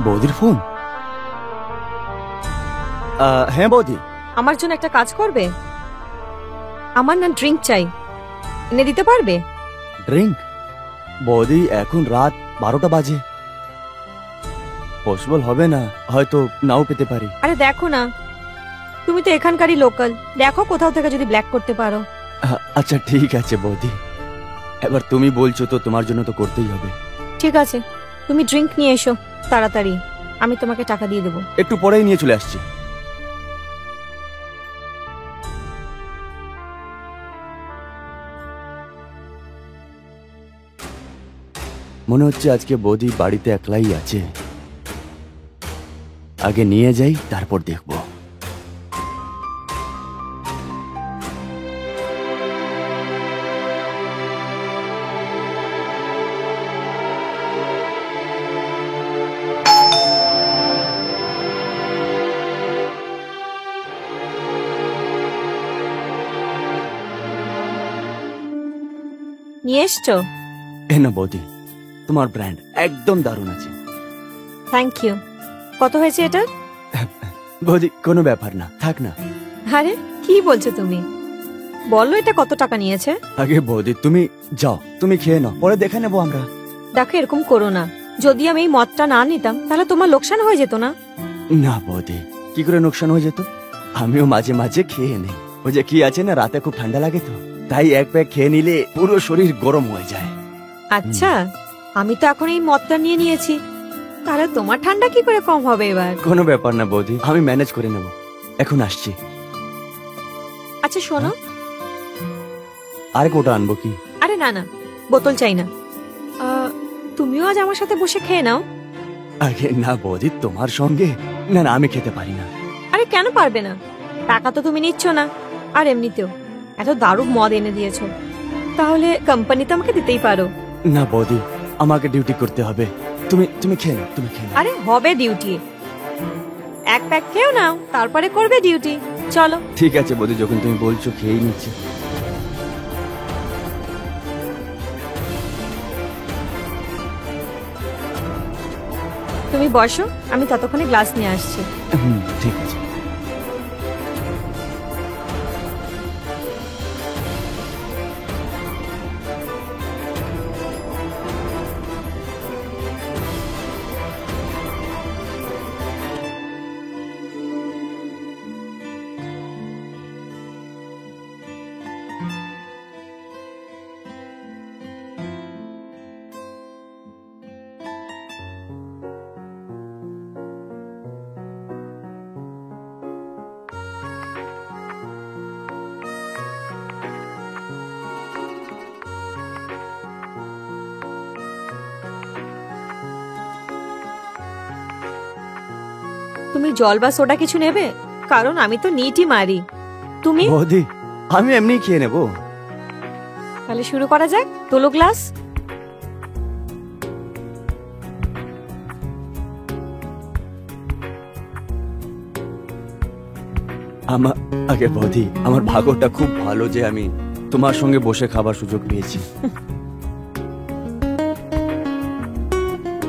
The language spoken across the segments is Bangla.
বৌদির ফোন? হ্যাঁ বৌদি। আমার জন্য একটা কাজ করবে? আমার না ড্রিঙ্ক চাই, এনে দিতে পারবে? ড্রিঙ্ক? বৌদি এখন রাত 12টা বাজে, পসিবল হবে না, হয়তো নাও পেতে পারি। আরে দেখো না, তুমি তো এখানকারই লোকাল, দেখো কোথাও থেকে যদি ব্ল্যাক করতে পারো। আচ্ছা ঠিক আছে বৌদি, এবার তুমি বলছো তো, তোমার জন্য তো করতেই হবে। ঠিক আছে, তুমি ড্রিঙ্ক নিয়ে এসো তাড়াতাড়ি, আমি তোমাকে টাকা দিয়ে দেবো। একটু পরেই নিয়ে চলে আসছি। মনে হচ্ছে আজকে বৌদি বাড়িতে একলাই আছে, আগে নিয়ে যাই তারপর দেখবো। নিয়ে এসছো? এ না বৌদি, তোমার ব্র্যান্ড একদম দারুণ আছে। Thank you. কত হয়েছে এটা? বৌদি কোনো ব্যাপার না, থাক না। আরে কি বলছো তুমি, বলো এটা কত টাকা নিয়েছে? আগে বৌদি তুমি যাও, তুমি খেয়ে নাও, পরে দেখে নেবো আমরা। দেখো এরকম করো না, যদি আমি এই মদটা না নিতাম তাহলে তোমার লোকসান হয়ে যেত না? না বৌদি, কি করে নোকসান হয়ে যেত, আমিও মাঝে মাঝে খেয়ে নেই। ওই যে কি আছে না, রাতে খুব ঠান্ডা লাগে তো, তাই এক প্যাক খেয়ে নিলে পুরো শরীর গরম হয়ে যায়। আচ্ছা, আমি তো এখন এই মদটা নিয়ে নিয়েছি, তাহলে তোমার ঠান্ডা কি করে কম হবে এবার? কোনো ব্যাপার না বৌদি, আমি ম্যানেজ করে নেব, এখন আসছি। আচ্ছা শোনো, আর কোটা আনবো কি? আরে না না, বোতল চাই না, তুমিও আজ আমার সাথে বসে খেয়ে নাও। আগে না বৌদি, তোমার সঙ্গে না না, আমি খেতে পারি না। আরে কেন পারবে না, টাকা তো তুমি নিচ্ছ না, আর এমনিতেও এত দারুণ মদ এনে দিয়েছো, তাহলে কোম্পানি তো আমাকে দিতেই পারো। না বৌদি, আমাকে ডিউটি করতে হবে, তুমি তুমি খেয়ে নাও, তুমি খেয়ে নাও। আরে হবে ডিউটি, এক প্যাক খেয়েও নাও, তারপরে করবে ডিউটি। চলো। ঠিক আছে বৌদি, যখন তুমি বলছো খেয়েই নিচ্ছি। তুমি বসো, আমি ততক্ষণে গ্লাস নিয়ে আসছি। ঠিক আছে। তুমি জল বা সোডা কিছু নেবে? কারণ আমি তো নিটই মারি। তুমি? বৌদি আমি এমনি খেয়ে নেবো। তাহলে শুরু করা যাক, তোলো গ্লাস। আমার আগে বৌদি, আমার ভাগ্যটা খুব ভালো যে আমি তোমার সঙ্গে বসে খাবার সুযোগ পেয়েছি।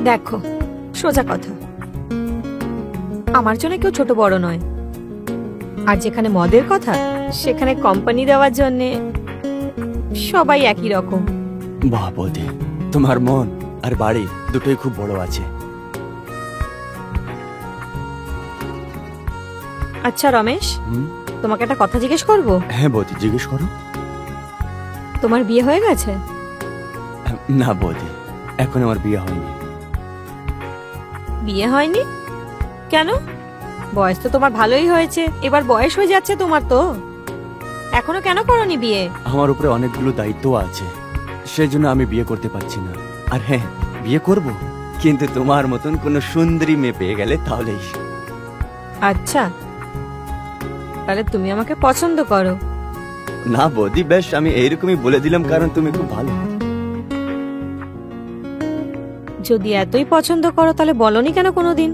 দেখো সোজা কথা, আমার জন্য কেউ ছোট বড় নয়, আর যেখানে মদের কথা সেখানে কোম্পানি দেওয়ার জন্যে সবাই একই রকম। বাহ বৌদি, তোমার মন আর বাড়ি দুটোই খুব বড় আছে। আচ্ছা রমেশ, তোমাকে একটা কথা জিজ্ঞেস করব? হ্যাঁ বৌদি, জিজ্ঞেস করো। তোমার বিয়ে হয়ে গেছে? না বৌদি, এখন আমার বিয়ে হয়নি। বিয়ে হয়নি কেন? বয়স তো তোমার ভালোই হয়েছে, এবার বয়স হয়ে যাচ্ছে তোমার, তো এখনো কেন করোনি বিয়ে? আমার উপরে অনেকগুলো দায়িত্ব আছে, সেজন্য আমি বিয়ে করতে পারছি না। আর হ্যাঁ, বিয়ে করব, কিন্তু তোমার মতন কোনো সুন্দরী মেয়ে পেয়ে গেলে তাহলেই। আচ্ছা, তাহলে তুমি আমাকে পছন্দ করো? না বৌদি, বেশ আমি এইরকমই বলে দিলাম কারণ তুমি খুব ভালো। যদি এতই পছন্দ করো তাহলে বলনি কেন কোনোদিন?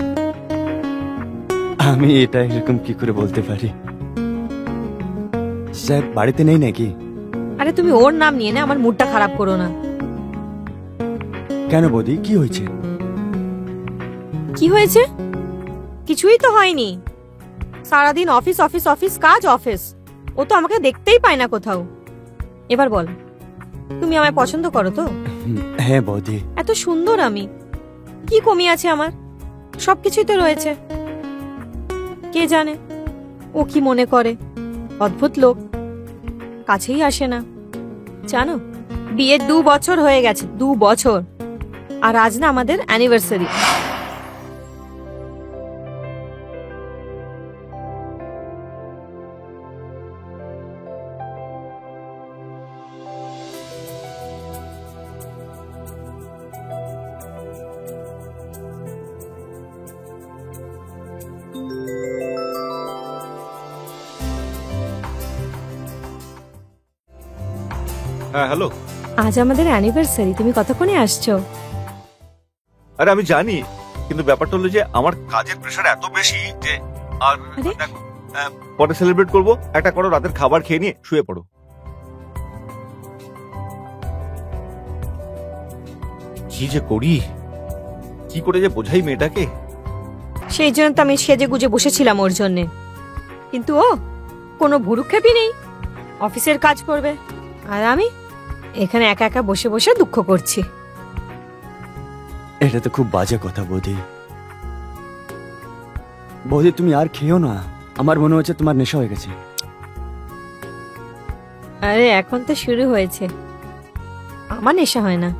আমি এটা এরকম কি করে বলতে পারি? স্যার বাড়িতে নেই নাকি? আরে তুমি ওর নাম নিয়ে না আমার মুডটা খারাপ করো না। কেন বৌদি, কি হয়েছে? কি হয়েছে? কিছুই তো হয়নি। সারাদিন অফিস অফিস অফিস, কাজ অফিস। ও তো আমাকে দেখতেই পায় না কোথাও। এবার বল, তুমি আমায় পছন্দ করো তো? হ্যাঁ বৌদি। এত সুন্দর আমি, কি কমি আছে আমার? সবকিছুই তো রয়েছে। কে জানে ও কি মনে করে। অদ্ভুত লোক, কাছেই আসে না। জানো, বিয়ের 2 বছর হয়ে গেছে, 2 বছর। আর আজ না আমাদের অ্যানিভার্সারি। হ্যাঁ হ্যালো। আজ আমাদের অ্যানিভার্সারি, তুমি কতক্ষণে আসছো? আরে আমি জানি, কিন্তু ব্যাপারটা হলো যে আমার কাজের প্রেশার এত বেশি যে আর আরে? দেখো, পরে সেলিব্রেট করবো। একটা করো, রাতের খাবার খেয়ে নিয়ে শুয়ে পড়ো। কি যে করি, কি করে যে বোঝাই মেয়েটাকে। সেই জন্য তো আমি সেজে গুজে বসেছিলাম ওর জন্যে। কিন্তু ও কোনো ভুরুক্ষেপই নেই, অফিসের কাজ করবে। আর আমি এখানে একা একা বসে বসে দুঃখ করছি। এটা তো খুব বাজে কথা বৌদি। বৌদি তুমি আর খেও না, আমার মনে হচ্ছে তোমার নেশা হয়ে গেছে। আরে এখন তো শুরু হয়েছে, আমার নেশা হয় না।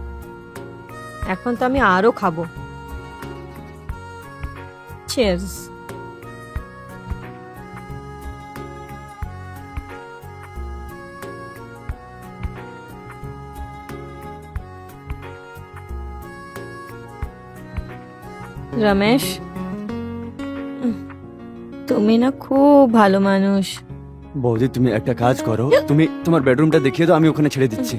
এখন তো আমি আরো খাবো। চিয়ার্স। রমেশ, তুমি না খুব ভালো মানুষ। বৌদি তুমি একটা কাজ করো, তুমি তোমার বেডরুমটা দেখিয়ে দাও, আমি ওখানে ছেড়ে দিচ্ছি।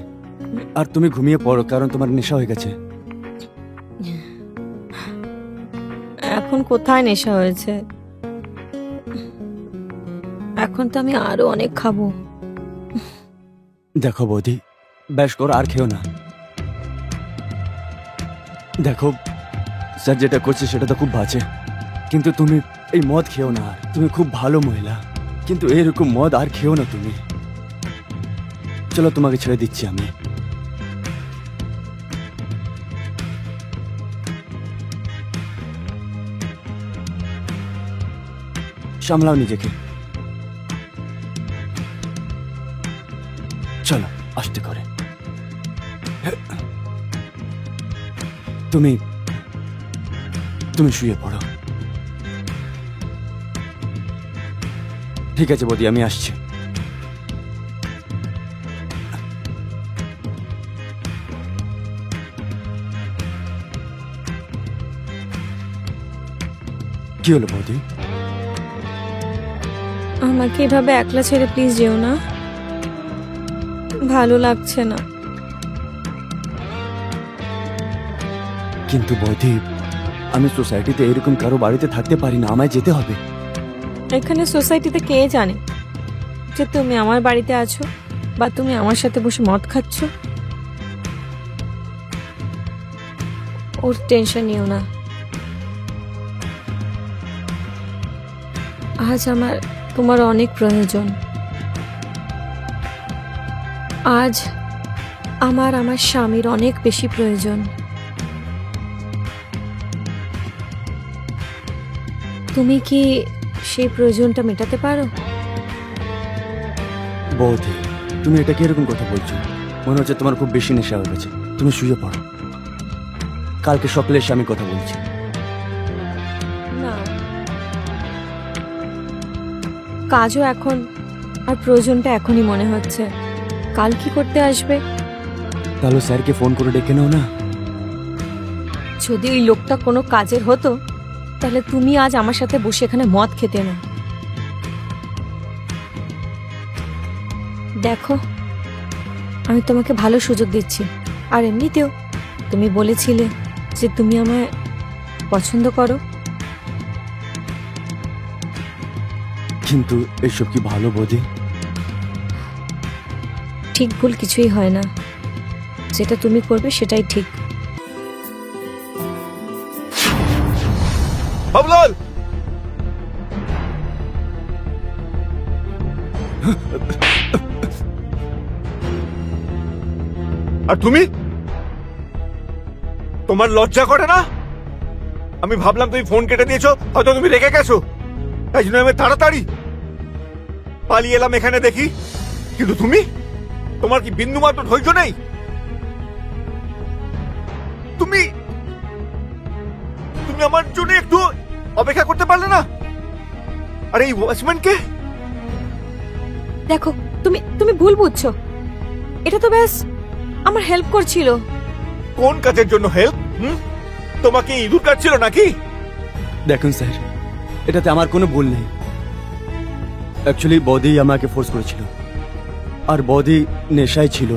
আর তুমি ঘুমিয়ে পড়ো, কারণ তোমার নেশা হয়ে গেছে। এখন কোথায় নেশা হয়েছে? এখন তো আমি আরো অনেক খাবো। দেখো বৌদি, বেশ করো, আর খেও না। দেখো স্যার যেটা করছে সেটা তো খুব বাজে, কিন্তু তুমি এই মদ খেও না। তুমি খুব ভালো মহিলা, কিন্তু এরকম মদ আর খেও না তুমি। চলো তোমাকে ছেড়ে দিচ্ছি আমি। সামলাও নিজেকে। চলো আস্তে করে। তুমি তুমি শুয়ে পড়ো। ঠিক আছে বৌদি, আমি আসছি। কি হলো বৌদি? আমাকে এভাবে একলা ছেড়ে প্লিজ যেও না, ভালো লাগছে না। কিন্তু বৌদি, আমি সোসাইটিতে এরকম কারো বাড়িতে থাকতে পারি না, আমায় যেতে হবে। এখানে সোসাইটিতে কে জানে যে তুমি আমার বাড়িতে আছো বা তুমি আমার সাথে বসে মদ খাচ্ছ? ওর টেনশন নিও না। আজ আমার তোমার অনেক প্রয়োজন। আজ আমার স্বামীর অনেক বেশি প্রয়োজন। তুমি কি সেই প্রয়োজনটা মেটাতে পারো? বৌদি তুমি এটা কি এরকম কথা বলছো? মনে হচ্ছে তোমার খুব বেশি নেশা হয়ে গেছে। তুমি শুয়ে পড়ো, কালকে সকালে এসে আমি কথা বলছি। না, কাজও এখন আর প্রয়োজনটা এখনই মনে হচ্ছে। কাল কি করতে আসবে? তাহলে স্যারকে ফোন করে ডেকে নাও না। যদি ওই লোকটা কোনো কাজের হতো তাহলে তুমি আজ আমার সাথে বসে এখানে মদ খেতে না। দেখো, আমি তোমাকে ভালো সুযোগ দিচ্ছি। আর এমনিতেও তুমি বলেছিলে যে তুমি আমায় পছন্দ করো। কিন্তু এসব কি ভালো বৌদি? ঠিক ভুল কিছুই হয় না, যেটা তুমি করবে সেটাই ঠিক। বাবুলাল! আর তুমি, তোমার লজ্জা করে না? আমি ভাবলাম তুমি ফোন কেটে দিয়েছো, হয়তো তুমি রেখে গেছো, তাই জন্য আমি তাড়াতাড়ি পালিয়ে এলাম এখানে দেখি। কিন্তু তুমি, তোমার কি বিন্দু মাত্র ধৈর্য নেই? তুমি তুমি আমার জন্য একটু অপেক্ষা করতে পারলে না? আর এই ওয়াচম্যানকে? দেখো, তুমি তুমি ভুল বুঝছো। এটা তো ব্যাস আমার হেল্প করছিল। কোন কাজের জন্য হেল্প? তোমাকে ইঁদুর কাটছিল নাকি? দেখুন স্যার, এটাতে আমার কোনো ভুল নেই। অ্যাকচুয়ালি বৌদি আমাকে ফোর্স করেছিল, আর বৌদি নেশায় ছিল,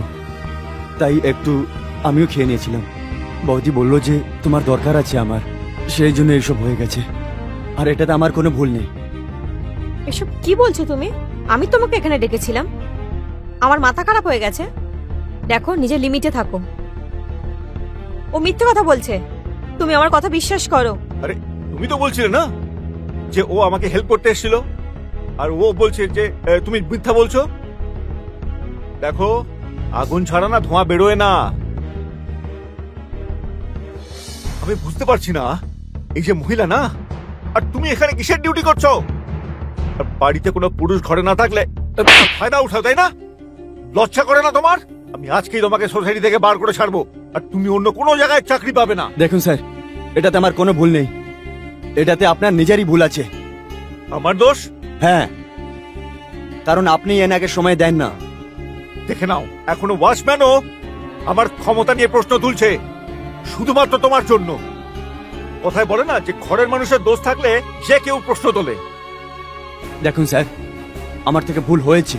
তাই একটু আমিও খেয়ে নিয়েছিলাম। বৌদি বলল যে তোমার দরকার আছে আমার, সেই জন্য এইসব হয়ে গেছে। আর এটাতে আমার কোনো ভুল নেই। এসব কি বলছো তুমি? আমি তোমাকে এখানে ডেকেছিলাম? আমার মাথা খারাপ হয়ে গেছে। দেখো, নিজের লিমিটে থাকো। ও মিথ্যে কথা বলছে, তুমি আমার কথা বিশ্বাস করো। আরে তুমি তো বলছিলে না যে ও আমাকে হেল্প করতে এসেছিল, আর ও বলছে যে তুমি মিথ্যা বলছো। দেখো, আগুন ছাড়া না ধোঁয়া বেরোয় না। আমি বুঝতে পারছি না, এই যে মহিলা না, আর তুমি এখানে কিসের ডিউটি করছো? আর বাড়িতে কোনো পুরুষ ঘরে না থাকলে ফায়দা উঠাও, তাই না? লজ্জা করে না তোমার? আমি আজকেই তোমাকে সোসাইটি থেকে বার করে ছাড়বো, আর তুমি অন্য কোনো জায়গায় চাকরি পাবে না। দেখুন স্যার, এটাতে আমার কোনো ভুল নেই। এটাতে আপনার নিজেরই ভুল আছে। আমার দোষ? হ্যাঁ, কারণ আপনি এনাকে সময় দেন না। দেখে নাও, এখনো ওয়াচম্যানও আমার ক্ষমতা নিয়ে প্রশ্ন তুলছে, শুধুমাত্র তোমার জন্য। কথায় বলে না যে ঘরের মানুষের দোষ থাকলে যে কেউ প্রশ্ন তোলে। দেখুন স্যার, আমার থেকে ভুল হয়েছে,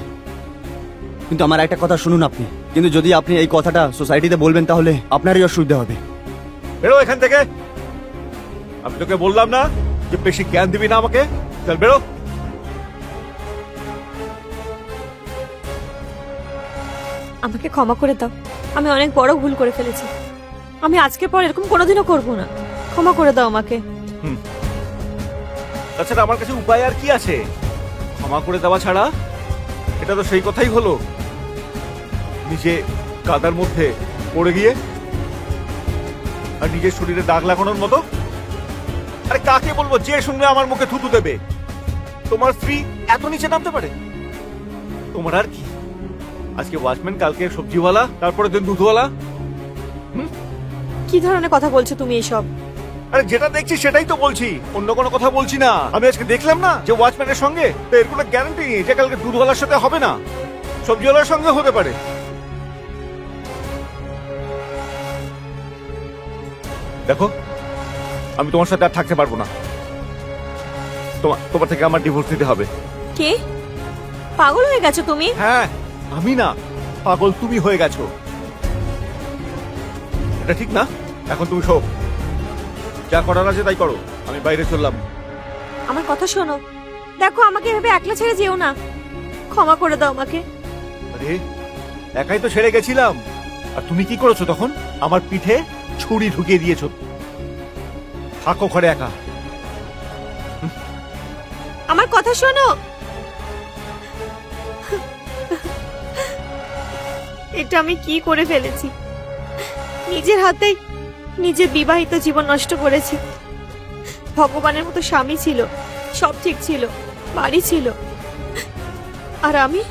কিন্তু আমার একটা কথা শুনুন আপনি। কিন্তু যদি আপনি এই কথাটা সোসাইটিতে বলবেন তাহলে আপনারই অসুবিধা হবে। বেরো এখান থেকে। আমি তোকে বললাম না যে বেশি জ্ঞান দিবি না আমাকে? চল বেরো। আমাকে ক্ষমা করে দাও, আমি অনেক বড় ভুল করে ফেলেছি। আমি আজকের পর এরকম কোনোদিনও করব না। ক্ষমা করে দাও আমাকে। তাছাড়া আমার কাছে উপায় আর কি আছে? ক্ষমা করে দেওয়া ছাড়া? এটা তো সেই কথাই হলো, নিজে কাদার মধ্যে পড়ে গিয়ে আর নিজের শরীরে দাগ লাগানোর মতো। আরে কাকে বলবো যে শুনবে আমার মুখে থুতু দেবে? তোমার স্ত্রী এত নিচে নামতে পারে? তোমার আর কি, আজকে ওয়াচম্যান, কালকে সবজিওয়ালা, তারপরে দিন দুধওয়ালা। কি ধরনের কথা বলছো তুমি এসব? আরে যেটা দেখছি সেটাই তো বলছি, অন্য কোনো কথা বলছি না। আমি আজকে দেখলাম না যে ওয়াচম্যানের সঙ্গে, তো এর কোনো গ্যারান্টি নেই যে কালকে দুধওয়ালার সাথে হবে না, সবজিওয়ালার সঙ্গে হতে পারে। দেখো, আমি তোমার সাথে আর থাকতে পারবো না। তোমার থেকে আমার ডিভোর্স দিতে হবে। কে? পাগল হয়ে গেছো তুমি? হ্যাঁ, আমি না, পাগল তুমি হয়ে গেছো। এটা ঠিক না? এখন তুমি শো, যা করার আছে তাই করো, আমি বাইরে চললাম। আমার কথা শোনো। দেখো, আমাকে এভাবে একলা ছেড়ে যেও না। ক্ষমা করে দাও আমাকে। আরে একাই তো ছেড়ে গেছিলাম, আর তুমি কি করেছো তখন? আমার পিঠে ছুরি ঢুকিয়ে দিয়েছো। থাকো ঘরে একা। আমার কথা শোনো। এটা আমি কি করে ফেলেছি? নিজের হাতেই নিজের বিবাহিত জীবন নষ্ট করেছি। ভগবানের মতো স্বামী ছিল, সব ঠিক ছিল, বাড়ি ছিল, আর আমি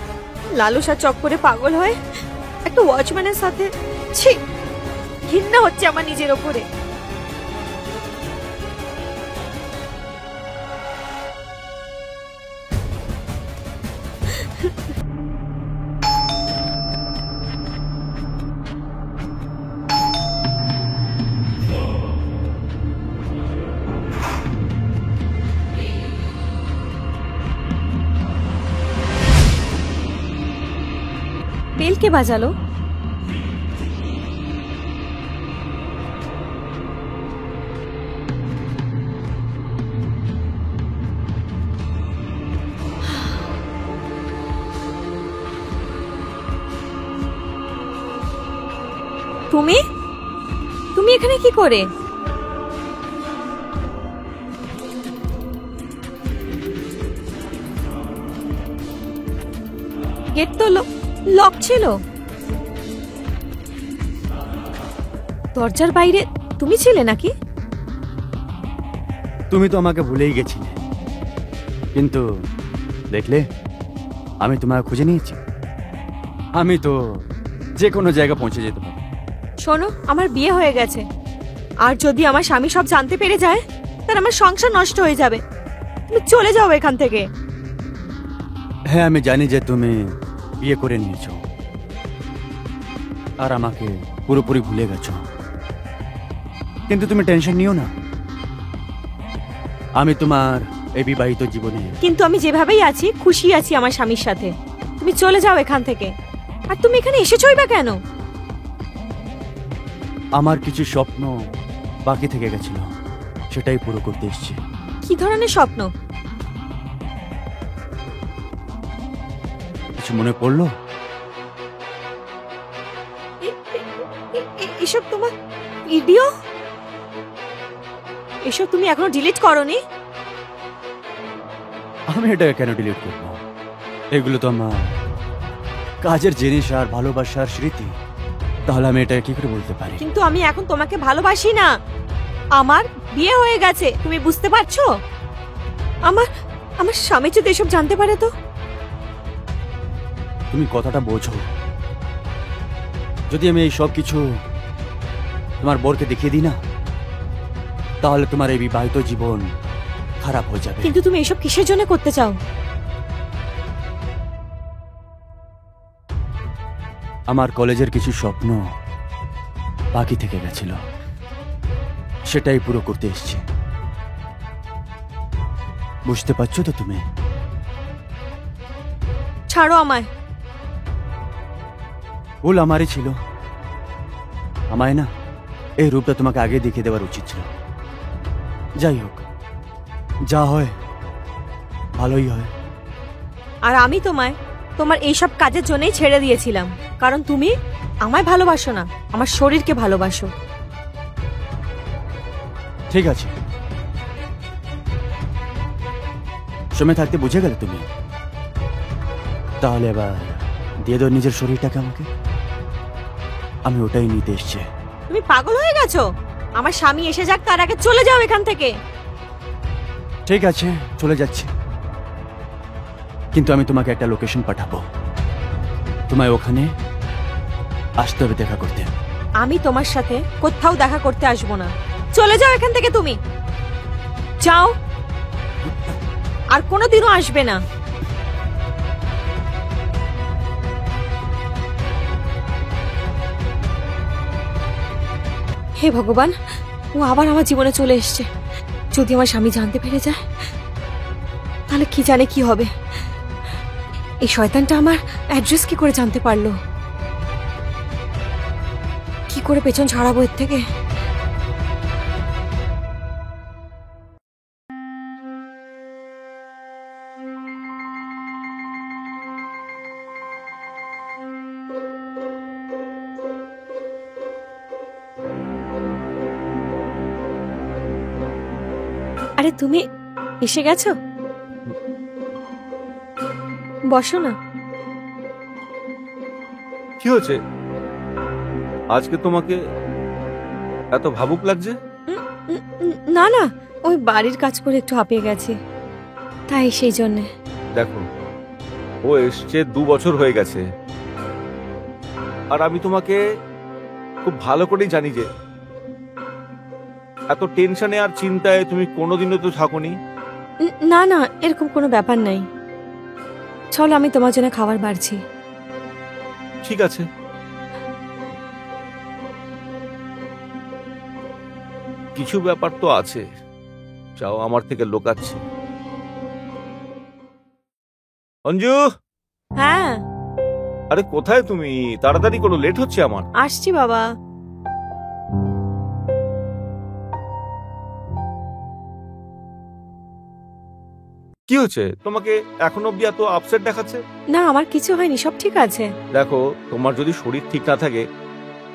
লালসা চক্করে পাগল হয়ে একটা ওয়াচম্যানের সাথে। ছি, ঘৃণা হচ্ছে আমার নিজের ওপরে। বেল কে বাজালো? তুমি তুমি এখানে কি করে? গেট তো লক ছিল। দরজার বাইরে তুমি ছিলে নাকি? তুমি তো আমাকে ভুলেই গেছিলে, কিন্তু দেখলে আমি তোমাকে খুঁজে নিয়েছি। আমি তো যে কোনো জায়গা পৌঁছে যেতে পারি। শোনো, আমার বিয়ে হয়ে গেছে, আর যদি আমার স্বামী সব জানতে পেরে যায় তাহলে আমার সংসার নষ্ট হয়ে যাবে। তুমি চলে যাও এখান থেকে। হ্যাঁ, আমি জানি যে তুমি বিয়ে করে নিয়েছো আর আমাকে পুরোপুরি ভুলে গেছো, কিন্তু তুমি টেনশন নিও না। আমি তোমার এই বিবাহিত জীবনে কিন্তু আমি যেভাবেই আছি খুশি আছি আমার স্বামীর সাথে। তুমি চলে যাও এখান থেকে। আর তুমি এখানে এসেছোই বা কেন? আমার কিছু স্বপ্ন বাকি থেকে গেছিল, সেটাই পুরো করতে এসেছি। কি ধরনের স্বপ্ন? কিছু মনে পড়লো? এসব তোমার ভিডিও? এসব তুমি এখনো ডিলিট করোনি? আমি এটা কেন ডিলিট করবো? এগুলো তো আমার কাজের জিনিস আর ভালোবাসার স্মৃতি। তাহলে আমি এটা কি করে বলতে পারি? কিন্তু আমি এখন তোমাকে ভালোবাসি না। আমার বিয়ে হয়ে গেছে, তুমি বুঝতে পারছো? আমার আমার স্বামী যদি এসব জানতে পারে তো? তুমি কথাটা বোঝো। যদি আমি এই সব কিছু তোমার বরকে দেখিয়ে দিই না, তাহলে তোমার এই বিবাহিত জীবন খারাপ হয়ে যাবে। কিন্তু তুমি এসব কিসের জন্য করতে চাও? আমার কলেজের কিছু স্বপ্ন বাকি থেকে গেছিল, সেটাই পুরো করতে এসেছি। বুঝতে পারছো তো তুমি? ছাড়ো আমায়। ভুল আমারই ছিল। আমায় না এই রূপটা তোমাকে আগে দেখিয়ে দেওয়ার উচিত ছিল। যাই হোক, যা হয় ভালোই হয়। আর আমি তোমায় তোমার এইসব কাজের জন্যই ছেড়ে দিয়েছিলাম, কারণ তুমি আমায় ভালোবাসো না, আমার শরীরকে ভালোবাসো। ঠিক আছে, সময় থাকতে বুঝে গেলে তুমি। তাহলে এবার দিয়ে দাও নিজের শরীরটাকে আমাকে। আমি ওটাই নিতে এসছি। তুমি পাগল হয়ে গেছো? আমার স্বামী এসে যাক, তার আগে চলে যাও এখান থেকে। ঠিক আছে, চলে যাচ্ছি, কিন্তু আমি তোমাকে একটা লোকেশন পাঠাবো। তোমায় ওখানে আসতে হবে দেখা করতে। আমি তোমার সাথে কোথাও দেখা করতে আসবো না। চলে যাও এখান থেকে তুমি। যাও, আর কোনোদিনও আসবে না। হে ভগবান, ও আবার আমার জীবনে চলে এসছে। যদি আমার স্বামী জানতে পেরে যায় তাহলে কি জানে কি হবে। এই শয়তানটা আমার অ্যাড্রেস কি করে জানতে পারলো? কি করে পেছন ছাড়াবো এর থেকে? আরে তুমি এসে গেছো? বসো না। কি হয়েছে আজকে তোমাকে এত ভাবুক লাগছে? না না, ওই বাড়ির কাজ করে একটু হাঁপিয়ে গেছি, তাই সেই জন্যে। দেখো, ও এসছে 2 বছর হয়ে গেছে, আর আমি তোমাকে খুব ভালো করেই জানি যে এত টেনশনে আর চিন্তায় তুমি কোনোদিনও তো থাকোনি। না না, এরকম কোনো ব্যাপার নাই। চলো, আমি তোমার জন্য খাবার বাড়ছি। ঠিক আছে, কিছু ব্যাপার তো আছে, যাও, আমার থেকে লোকাচ্ছে। অঞ্জু, হ্যাঁ আরে কোথায় তুমি? তাড়াতাড়ি করো, লেট হচ্ছে আমার। আসছি বাবা। কি হয়েছে তোমাকে এখন অব্দি এত আপসেট দেখাচ্ছে? না, আমার কিছু হয়নি, সব ঠিক আছে। দেখো, তোমার যদি শরীর ঠিক না থাকে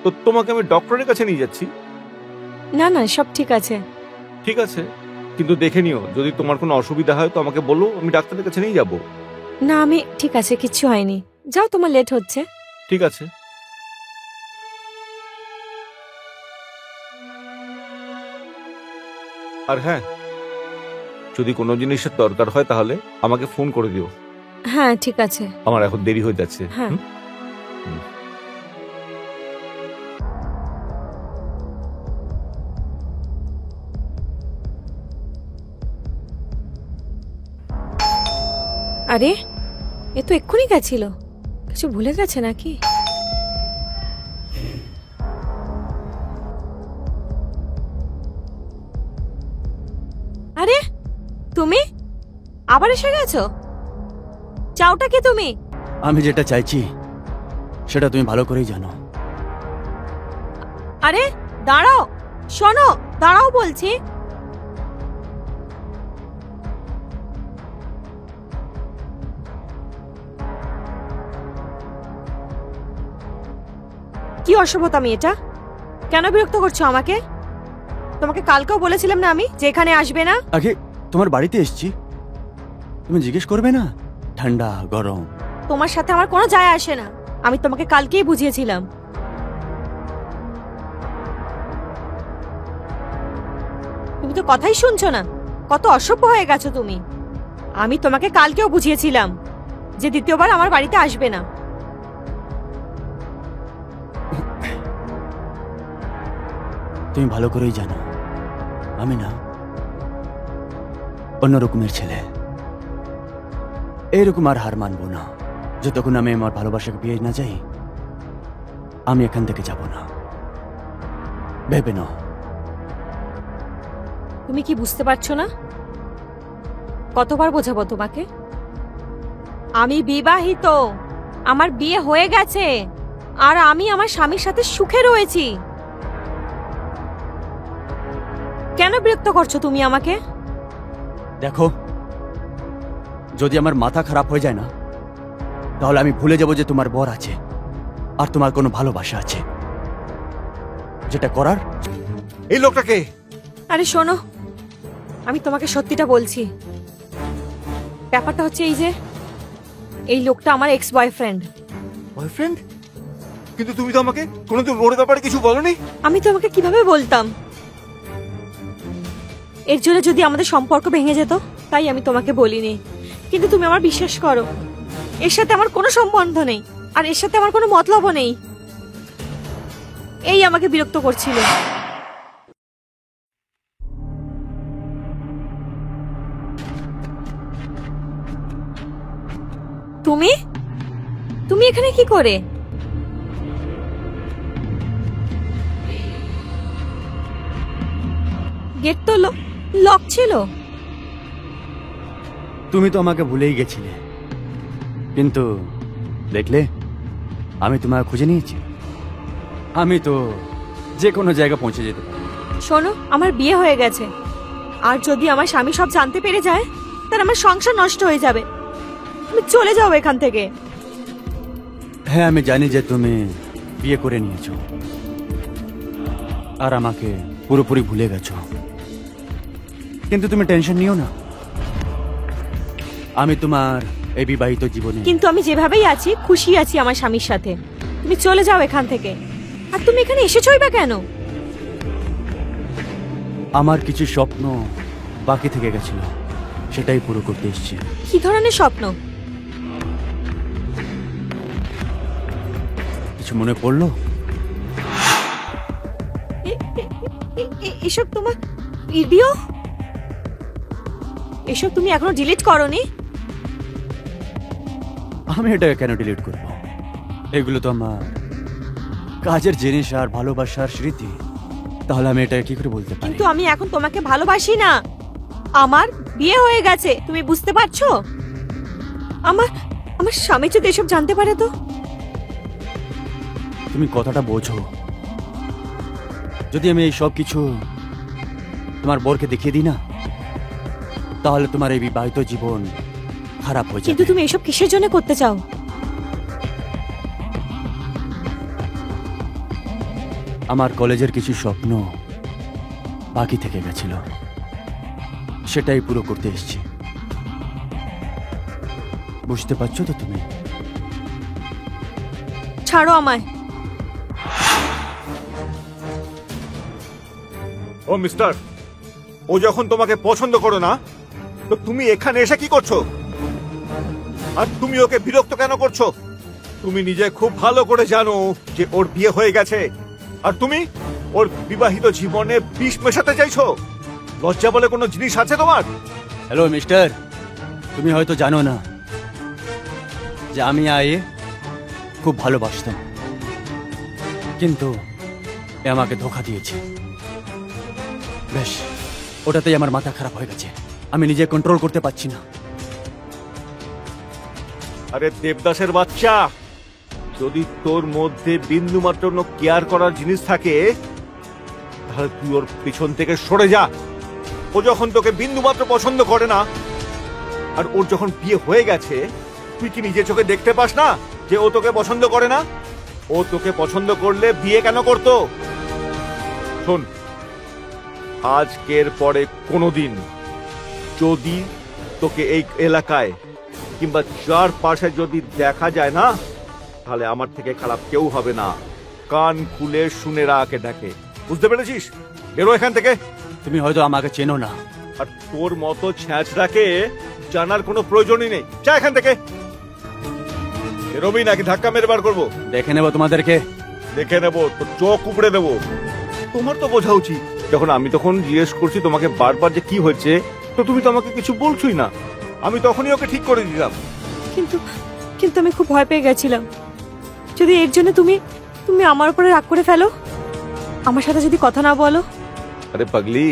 তো তোমাকে আমি ডক্টরের কাছে নিয়ে যাচ্ছি। না না, সব ঠিক আছে। ঠিক আছে, কিন্তু দেখে নিও, যদি তোমার কোনো অসুবিধা হয় তো আমাকে বলো, আমি ডাক্তারের কাছে নিয়ে যাব। না, আমি ঠিক আছে, কিচ্ছু হয়নি। যাও, তোমার লেট হচ্ছে। ঠিক আছে। আর হ্যাঁ, যদি কোনো জিনিসের দরকার হয় তাহলে আমাকে ফোন করে দিও। হ্যাঁ ঠিক আছে। আমার এখন দেরি হয়ে যাচ্ছে। হ্যাঁ। হুম? আরে, এ তো এক্ষুনি গেছিল। কিছু ভুলে গেছে নাকি? আরে, তুমি আবার এসে গেছো? চাওটা কি তুমি? আমি যেটা চাইছি সেটা তুমি ভালো করেই জানো। আরে দাঁড়াও, শোনো, দাঁড়াও বলছি। কি অসভ্যতামি এটা? কেন বিরক্ত করছো আমাকে? তোমাকে কালকেও বলেছিলাম না আমি যে এখানে আসবে না? আগে তোমার বাড়িতে এসেছি, তুমি জিজ্ঞেস করবে না ঠান্ডা গরম? তোমার সাথে আমার কোনো যায় আসে না। আমি তোমাকে কালকেই বুঝিয়েছিলাম। তুমি তো কথাই শুনছো না। কত অসভ্য হয়ে গেছো তুমি। আমি তোমাকে কালকেও বুঝিয়েছিলাম যে দ্বিতীয়বার আমার বাড়িতে আসবে না। তুমি ভালো করেই জানো আমি না অন্য রকমের ছেলে। এরকম আর হার মানবো না। যতক্ষণ আমি আমার ভালোবাসাকে পেয়ে না যাই আমি এখান থেকে যাব না। ভেবে নাও। তুমি কি বুঝতে পারছো না? কতবার বোঝাবো তোমাকে? আমি বিবাহিত, আমার বিয়ে হয়ে গেছে, আর আমি আমার স্বামীর সাথে সুখে রয়েছি। কেন বিরক্ত করছো তুমি আমাকে? দেখো, যদি আমার মাথা খারাপ হয়ে যায় না তাহলে আমি ভুলে যাব যে তোমার বর আছে আর তোমার কোনো ভালোবাসা আছে। যেটা করার। এই লোকটাকে। আরে শোনো, আমি তোমাকে সত্যিটা বলছি। ব্যাপারটা হচ্ছে এই লোকটা আমার এক্স বয়ফ্রেন্ড। বয়ফ্রেন্ড? কিন্তু তুমি তো আমাকে কোনোদিন ওর ব্যাপারে কিছু বলনি। আমি তোমাকে কিভাবে বলতাম? এর জন্য যদি আমাদের সম্পর্ক ভেঙে যেত, তাই আমি তোমাকে বলিনি। কিন্তু তুমি আমার বিশ্বাস করো, এর সাথে আমার কোনো সম্বন্ধ নেই, আর এর সাথে আমার কোনো মতলবও নেই। এই আমাকে বিরক্ত করছিল। তুমি তুমি এখানে কি করে? গেট তো লক ছিল। তুমি তো আমাকে ভুলেই গেছিলে, কিন্তু দেখলে আমি তোমাকে খুঁজে নিয়েছি। আমি তো যে কোনো জায়গা পৌঁছে যেতে পারি। শোনো, আমার বিয়ে হয়ে গেছে, আর যদি আমার স্বামী সব জানতে পেরে যায় তাহলে আমার সংসার নষ্ট হয়ে যাবে। তুমি চলে যাও এখান থেকে। হ্যাঁ, আমি জানি যে তুমি বিয়ে করে নিয়েছো আর আমাকে পুরোপুরি ভুলে গেছো, কিন্তু তুমি টেনশন নিও না। আমি তোমার এই বিবাহিত জীবনে। কিন্তু আমি যেভাবেই আছি খুশি আছি আমার স্বামীর সাথে। তুমি চলে যাও এখান থেকে। আর তুমি এখানে এসেছোই বা কেন? আমার কিছু স্বপ্ন বাকি থেকে গেছিল, সেটাই পুরো করতে এসেছি। কি ধরনের স্বপ্ন? কিছু মনে পড়লো? এসব তোমার ভিডিও? এসব তুমি এখনো ডিলিট করোনি? আমি এটাকে কেন ডিলিট করব? এগুলো তো আমার কাজের জিনিস আর ভালোবাসার স্মৃতি। তাহলে আমি এটা কি করে বলতে পারি? কিন্তু আমি এখন তোমাকে ভালোবাসি না। আমার বিয়ে হয়ে গেছে, তুমি বুঝতে পারছো? আমার আমার স্বামী যদি এসব জানতে পারে তো? তুমি কথাটা বোঝো। যদি আমি এই সব কিছু তোমার বরকে দেখিয়ে দিই না, তাহলে তোমার এই বিবাহিত জীবন খারাপ হয়ে যাবে। কিন্তু তুমি এসব কিসের জন্য করতে চাও? আমার কলেজের কিছু স্বপ্ন বাকি থেকে গেছিল, সেটাই পুরো করতে এসেছি। বুঝতে পারছো তো তুমি? ছাড়ো আমায়। ও মিস্টার, ও যখন তোমাকে পছন্দ করো না, তো তুমি এখানে এসে কি করছো? আর তুমি ওকে বিরক্ত কেন করছো? তুমি নিজে খুব ভালো করে জানো যে ওর বিয়ে হয়ে গেছে, আর তুমি ওর বিবাহিত জীবনে বিষ মেশাতে চাইছো। লজ্জা বলে কোনো জিনিস আছে তোমার? হ্যালো মিস্টার, তুমি হয়তো জানো না যে আমি আয়ে খুব ভালোবাসতাম, কিন্তু এ আমাকে ধোকা দিয়েছে। বেশ, ওটাতেই আমার মাথা খারাপ হয়ে গেছে। আমি নিজে কন্ট্রোল করতে পারছি না। আরে দেবদাসের বাচ্চা, যদি তোর মধ্যে বিন্দু মাত্র কেয়ার করার জিনিস থাকে, তাহলে তুই ওর পিছন থেকে সরে যা। ও যখন তোকে বিন্দু মাত্র পছন্দ করে না, আর ওর যখন বিয়ে হয়ে গেছে, তুই কি নিজে চোখে দেখতে পাস না যে ও তোকে পছন্দ করে না? ও তোকে পছন্দ করলে বিয়ে কেন করতো? শোন, আজকের পরে কোনোদিন যদি তোকে এই এলাকায় কিংবা যার পাশে যদি দেখা যায় না, তাহলে আমার থেকে খারাপ কেউ হবে না। কান খুলে শুনে রাখে ডাকে, বুঝতে পেরেছিস? বেরো এখান থেকে। তুমি হয়তো আমাকে চেনো না। আর তোর মতো ছ্যাঁচড়াকে জানার কোনো প্রয়োজনই নেই। যা এখান থেকে। বেরোবি নাকি ধাক্কা মেরে বার করবো? দেখে নেবো তোমাদেরকে। দেখে নেবো, তোর চোখ উপড়ে দেবো। তোমার তো বোঝা উচিত, যখন আমি তখন জিজ্ঞেস করছি তোমাকে বারবার যে কি হয়েছে, তো তুমি তো আমাকে কিছু বলছোই না। আমি তখনই ওকে ঠিক করে দিলাম। কিন্তু কিন্তু আমি খুব ভয় পেয়ে গেছিলাম, যদি এর জন্য তুমি তুমি আমার উপরে রাগ করে ফেলো, আমার সাথে যদি কথা না বলো। আরে পাগলি,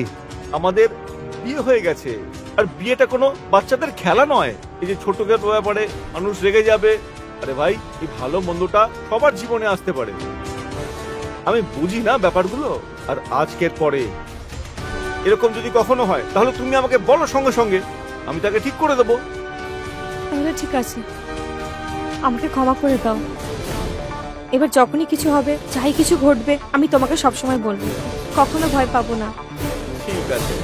আমাদের বিয়ে হয়ে গেছে, আর বিয়েটা কোনো বাচ্চাদের খেলা নয়। এই যে ছোট ছোট ব্যাপারে মানুষ রেগে যাবে। আরে ভাই, এই ভালো মন্দটা সবার জীবনে আসতে পারে। আমি বুঝি না ব্যাপারগুলো। আর আজকের পরে এরকম যদি কখনো হয়, তাহলে তুমি আমাকে বলো সঙ্গে সঙ্গে, আমি তাকে ঠিক করে দেবো। তাহলে ঠিক আছে, আমাকে ক্ষমা করে দাও। এবার যখনই কিছু হবে, যাই কিছু ঘটবে, আমি তোমাকে সবসময় বলবো, কখনো ভয় পাবো না। ঠিক আছে।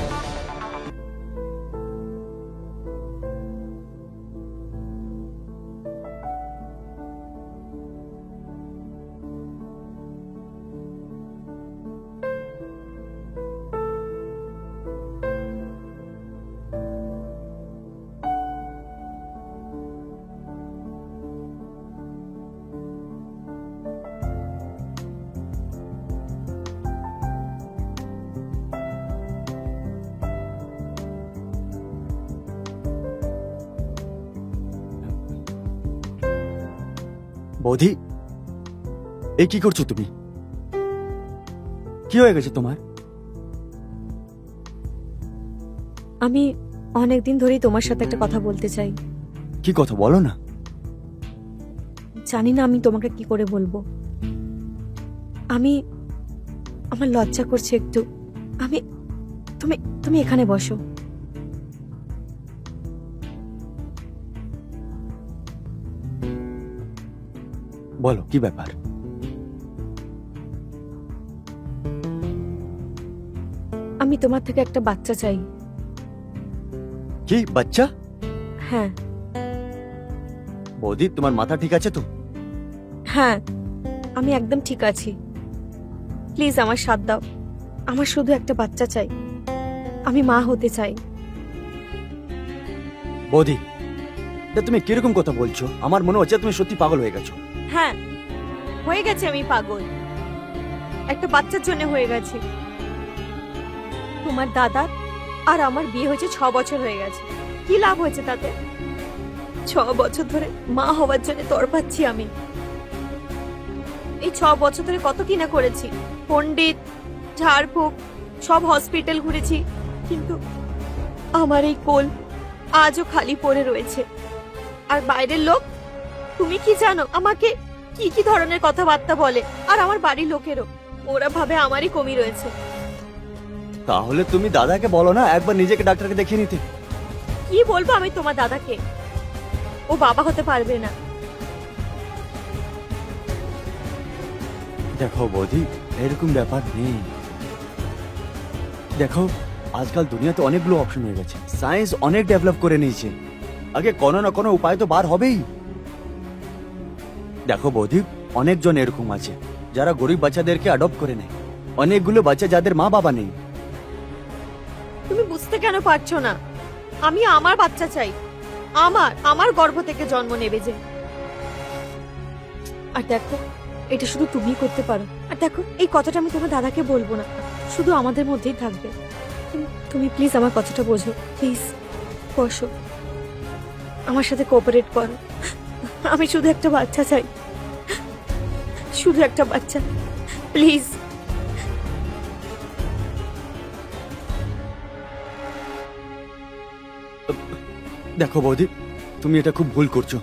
বৌদি, এই কি করছো তুমি? কি হয়ে গেছে তোমার? আমি অনেকদিন ধরেই তোমার সাথে একটা কথা বলতে চাই। কি কথা বলো না। জানি না আমি তোমাকে কি করে বলবো। আমার লজ্জা করছে একটু। তুমি তুমি এখানে বসো। বলো, কি ব্যাপার? আমি তোমার থেকে একটা বাচ্চা চাই। কি বাচ্চা? হ্যাঁ বৌদি, তোমার মাথা ঠিক আছে তো? হ্যাঁ, আমি একদম ঠিক আছি। প্লিজ আমার সাথ দাও। আমার শুধু একটা বাচ্চা চাই। আমি মা হতে চাই। বৌদি, এটা তুমি কিরকম কথা বলছো? আমার মনে হচ্ছে তুমি সত্যি পাগল হয়ে গেছো। হ্যাঁ, হয়ে গেছে, আমি পাগল। একটা বাচ্চার জন্য হয়ে গেছে। তোমার দাদা আর আমার বিয়ে হয়েছে 6 বছর হয়ে গেছে। কি লাভ হয়েছে তাতে? 6 বছর ধরে মা হওয়ার জন্য তড়পাচ্ছি আমি। এই 6 বছর ধরে কত কিনা করেছি, পণ্ডিত, ঝাড়ফুঁক, সব হসপিটাল ঘুরেছি, কিন্তু আমার এই কোল আজও খালি পড়ে রয়েছে। আর বাইরের লোক, তুমি কি জানো আমাকে কি কি ধরনের কথাবার্তা বলে? আর আমার বাড়ির লোকেরও, ওরা ভাবে আমারই কমি রয়েছে। তাহলে তুমি দাদাকে বলো না একবার নিজেকে ডাক্তারকে দেখিয়ে নিতে। কি বলবো আমি তোমার দাদাকে? ও বাবা হতে পারবে না। দেখো বৌদি, এরকম ব্যাপার নেই। দেখো, আজকাল দুনিয়াতে অনেকগুলো অপশন হয়ে গেছে। সায়েন্স অনেক ডেভেলপ করে নিয়েছে। আগে কোনো না কোনো উপায় তো বার হবেই। দেখো বৌদি, অনেকজন এরকম আছে যারা গরিব বাচ্চাদেরকে অ্যাডপ্ট করে নেয়। অনেকগুলো বাচ্চা যাদের মা বাবা নেই। তুমি বুঝতে কেন পারছো না? আমি আমার বাচ্চা চাই, আমার গর্ভ থেকে জন্ম নেবে যে। আর দেখো, এটা শুধু তুমিই করতে পারো। আর দেখো, এই কথাটা আমি তোমার দাদাকে বলবো না, শুধু আমাদের মধ্যেই থাকবে। তুমি প্লিজ আমার কথাটা বোঝো, প্লিজ বসো, আমার সাথে কোঅপারেট করো। আমি শুধু একটা বাচ্চা চাই, শুধু একটা বাচ্চা, প্লিজ। দেখো বৌদি, তুমি এটা খুব ভুল করছো।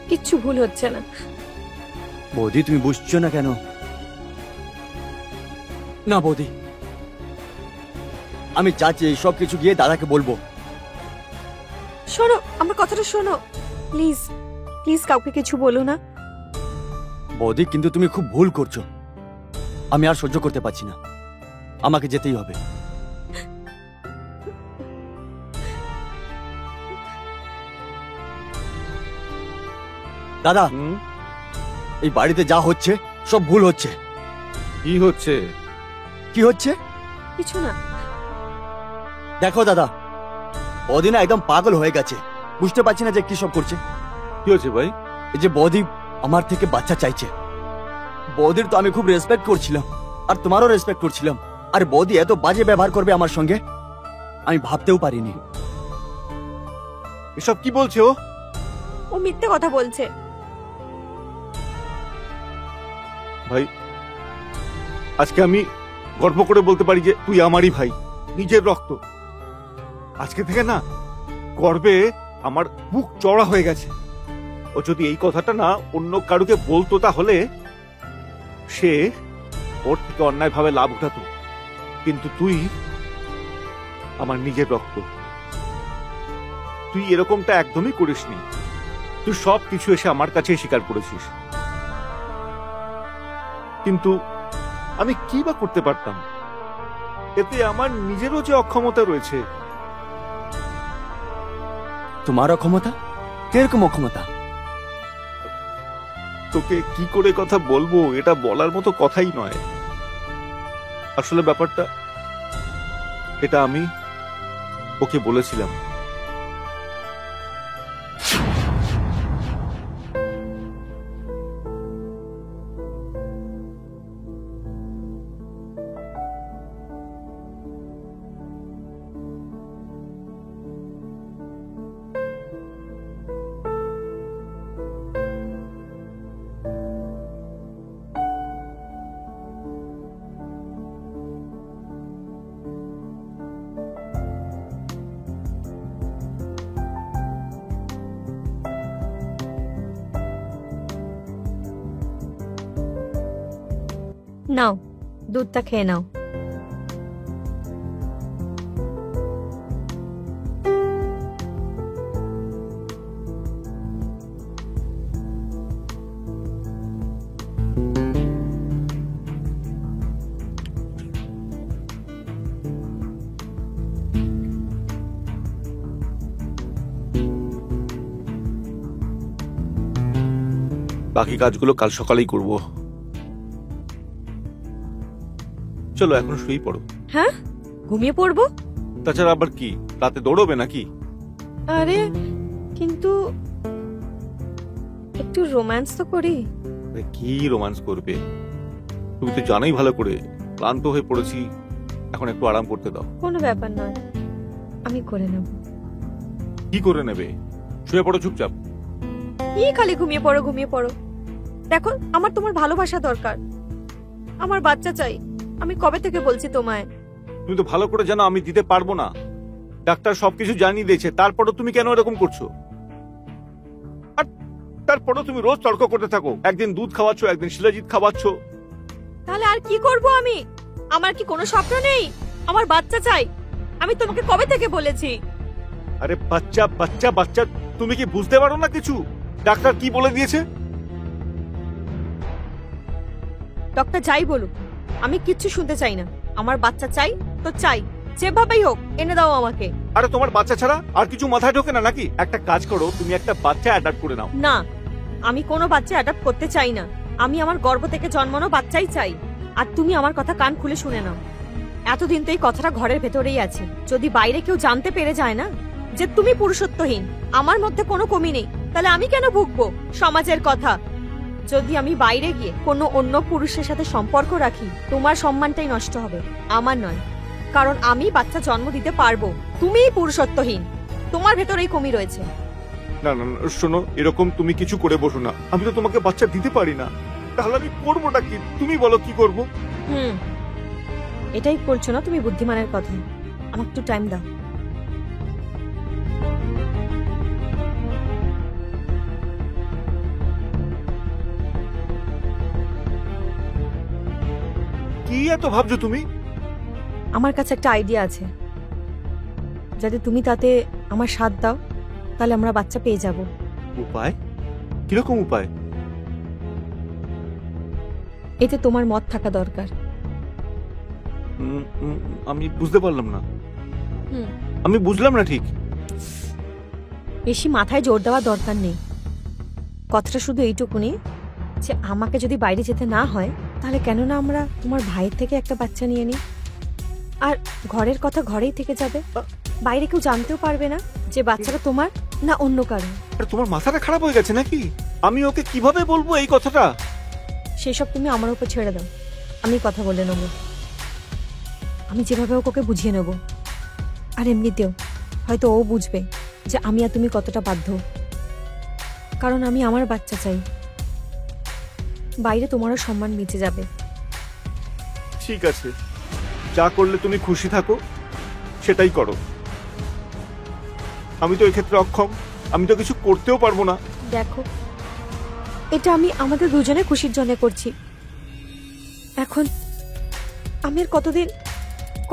কিচ্ছু ভুল হচ্ছে না। বৌদি তুমি বুঝছো না কেন? না বৌদি, আমি চাচ্ছি এই সব কিছু গিয়ে দাদাকে বলবো। শোনো, আমার কথাটা শোনো, প্লিজ প্লিজ, কাউকে কিছু বলো না। বৌদি কিন্তু তুমি খুব ভুল করছো। আমি আর সহ্য করতে পারছি না, আমাকে যেতেই হবে। দাদা, এই বাড়িতে যা হচ্ছে সব ভুল হচ্ছে। কি হচ্ছে? কি হচ্ছে? কিছু না। দেখো দাদা, বৌদি না একদম পাগল হয়ে গেছে, বুঝতে পারছি না যে কি সব করছে। কি হচ্ছে ভাই? এই যে বৌদি আমার থেকে বাচ্চা চাইছে। বৌদির তো আমি খুব রেসপেক্ট করছিলাম, আর তোমারও রেসপেক্ট করছিলাম, আর বৌদি এত বাজে ব্যবহার করবে আমার সঙ্গে আমি ভাবতেও পারিনি। এসব কি বলছে ও? ও মিথ্যে কথা বলছে। ভাই, আজকে আমি গর্ব করে বলতে পারি যে তুই আমারই ভাই, নিজের রক্ত। আজকে থেকে না গর্বে আমার বুক চড়া হয়ে গেছে। ও যদি এই কথাটা না অন্য কারুকে বলতো, তাহলে সে ওর থেকে অন্যায় ভাবে লাভ উঠাতো। কিন্তু তুই আমার নিজের রক্ত, তুই এরকমটা একদমই করিসনি। তুই সব কিছু এসে আমার কাছে স্বীকার করেছিস, কিন্তু আমি কি বা করতে পারতাম? এতে আমার নিজেরও যে অক্ষমতা রয়েছে। তোমার অক্ষমতা? কিরকম অক্ষমতা? তোকে কি করে কথা বলবো, এটা বলার মতো কথাই নয়। আসলে ব্যাপারটা এটা আমি ওকে বলেছিলাম। নাও, দুধটা খেয়ে নাও। বাকি কাজগুলো কাল সকালেই করব। চলো এখন শুয়ে পড়ো। হ্যাঁ, ঘুমিয়ে পড়বো? তাছাড়া আবার কি, রাতে দৌড়বে নাকি? আরে কিন্তু একটু রোম্যান্স তো করি। আরে কি রোমান্স করবে? তুমি তো জানোই ভালো করে ক্লান্ত হয়ে পড়েছি, এখন একটু আরাম করতে দাও। কোনো ব্যাপার নয়, আমি করে নেব। কি করে নেবে? শুয়ে পড়ো চুপচাপ। কি খালি ঘুমিয়ে পড়ো ঘুমিয়ে পড়ো? দেখো, আমার তোমার ভালোবাসা দরকার, আমার বাচ্চা চাই। আমি কবে থেকে বলছি তোমায়। তুমি তো ভালো করে জানো আমি দিতে পারবো না। ডাক্তার সবকিছু জানিয়ে দিয়েছে, তারপরও তুমি কেন এরকম করছো? আর তারপরও তুমি রোজ তর্ক করতে থাকো। একদিন দুধ খাওয়াচ্ছ, একদিন শিলাজিৎ খাওয়াচ্ছ। তাহলে আর কি করব আমি? আমার কি কোনো স্বপ্ন নেই? আমার বাচ্চা চাই, আমি তোমাকে কবে থেকে বলেছি। আরে বাচ্চা বাচ্চা বাচ্চা, তুমি কি বুঝতে পারো না কিছু? ডাক্তার কি বলে দিয়েছে? ডক্টর যাই বলুক, আমি কিচ্ছু শুনতে চাই না। আমার বাচ্চা চাই তো চাই, যেভাবেই হোক এনে দাও আমাকে। আরে তোমার বাচ্চা ছাড়া আর কিছু মাথায় ঢোকে না নাকি? একটা কাজ করো, তুমি একটা বাচ্চা অ্যাডাপ্ট করে নাও। না, আমি কোনো বাচ্চা অ্যাডাপ্ট করতে চাই না। আমি আমার গর্ভ থেকে জন্মানো বাচ্চাই চাই। আর তুমি আমার কথা কান খুলে শুনে নাও, এতদিন তো এই কথাটা ঘরের ভেতরেই আছে। যদি বাইরে কেউ জানতে পেরে যায় না যে তুমি পুরুষত্বহীন, আমার মধ্যে কোনো কমি নেই, তাহলে আমি কেন ভুগবো সমাজের কথা? যদি আমি বাইরে গিয়ে কোনো অন্য পুরুষের সাথে সম্পর্ক রাখি, তোমার সম্মানটাই নষ্ট হবে, আমার নয়। কারণ আমি বাচ্চা জন্ম দিতে পারবো, তুমিই পুরুষত্বহীন, তোমার ভেতরেই কমি রয়েছে। না না না, শোনো, এরকম তুমি কিছু করে বসো না। আমি তো তোমাকে বাচ্চা দিতে পারি না, তাহলে আমি করবোটা কি? তুমি বলো কি করব? এটাই বলছো না তুমি বুদ্ধিমানের কথা। আমাকে একটু টাইম দাও। কি এত ভাবছো তুমি? আমার কাছে একটা আইডিয়া আছে, যদি তুমি তাতে আমার সাথ দাও তাহলে আমরা বাচ্চা পেয়ে যাব। উপায়? কিরকম উপায়? এতে তোমার মত থাকা দরকার। আমি বুঝতে পারলাম না। আমি বুঝলাম না ঠিক। বেশি মাথায় জোর দেওয়া দরকার নেই, কথাটা শুধু এইটুকুনি যে আমাকে যদি বাইরে যেতে না হয় তাহলে কেন না আমরা তোমার ভাইয়ের থেকে একটা বাচ্চা নিয়ে নিই, আর ঘরের কথা ঘরেই থেকে যাবে, বাইরে কেউ জানতেও পারবে না যে বাচ্চাটা তোমার না অন্য কারো। আর তোমার মাথাটা খারাপ হয়ে গেছে নাকি? আমি ওকে কিভাবে বলবো এই কথাটা? সেসব তুমি আমার উপর ছেড়ে দাও, আমি কথা বলে নেব। আমি যেভাবে ওকে বুঝিয়ে নেব। আর এমনিতেও হয়তো ও বুঝবে যে আমি আর তুমি কতটা বাধ্য, কারণ আমি আমার বাচ্চা চাই। বাইরে তোমারও সম্মান বেঁচে যাবে। ঠিক আছে, যা করলে তুমি খুশি থাকো সেটাই করো। আমি তো এক্ষেত্রে অক্ষম, আমি তো কিছু করতেও পারবো না। দেখো, এটা আমি আমাদের দুজনে খুশির জন্য করছি। এখন আমি আর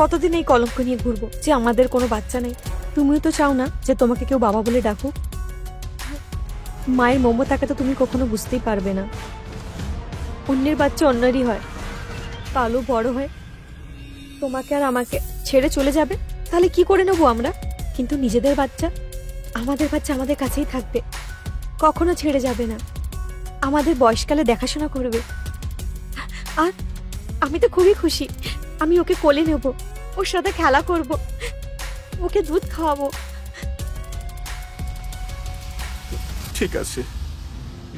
কতদিন এই কলঙ্ক নিয়ে ঘুরবো যে আমাদের কোনো বাচ্চা নেই। তুমিও তো চাও না যে তোমাকে কেউ বাবা বলে ডাকুক। মায়ের মমতাকে তো তুমি কখনো বুঝতেই পারবে না। অন্যের বাচ্চা অন্যেরই হয়, কালো বড় হয় তোমাকে আর আমাকে ছেড়ে চলে যাবে, তাহলে কি করে নেবো আমরা? কিন্তু নিজেদের বাচ্চা আমাদের কাছেই থাকবে, কখনো ছেড়ে যাবে না, আমাদের বয়সকালে দেখাশোনা করবে। আর আমি তো খুবই খুশি, আমি ওকে কোলে নেব, ওর সাথে খেলা করব, ওকে দুধ খাওয়াবো। ঠিক আছে,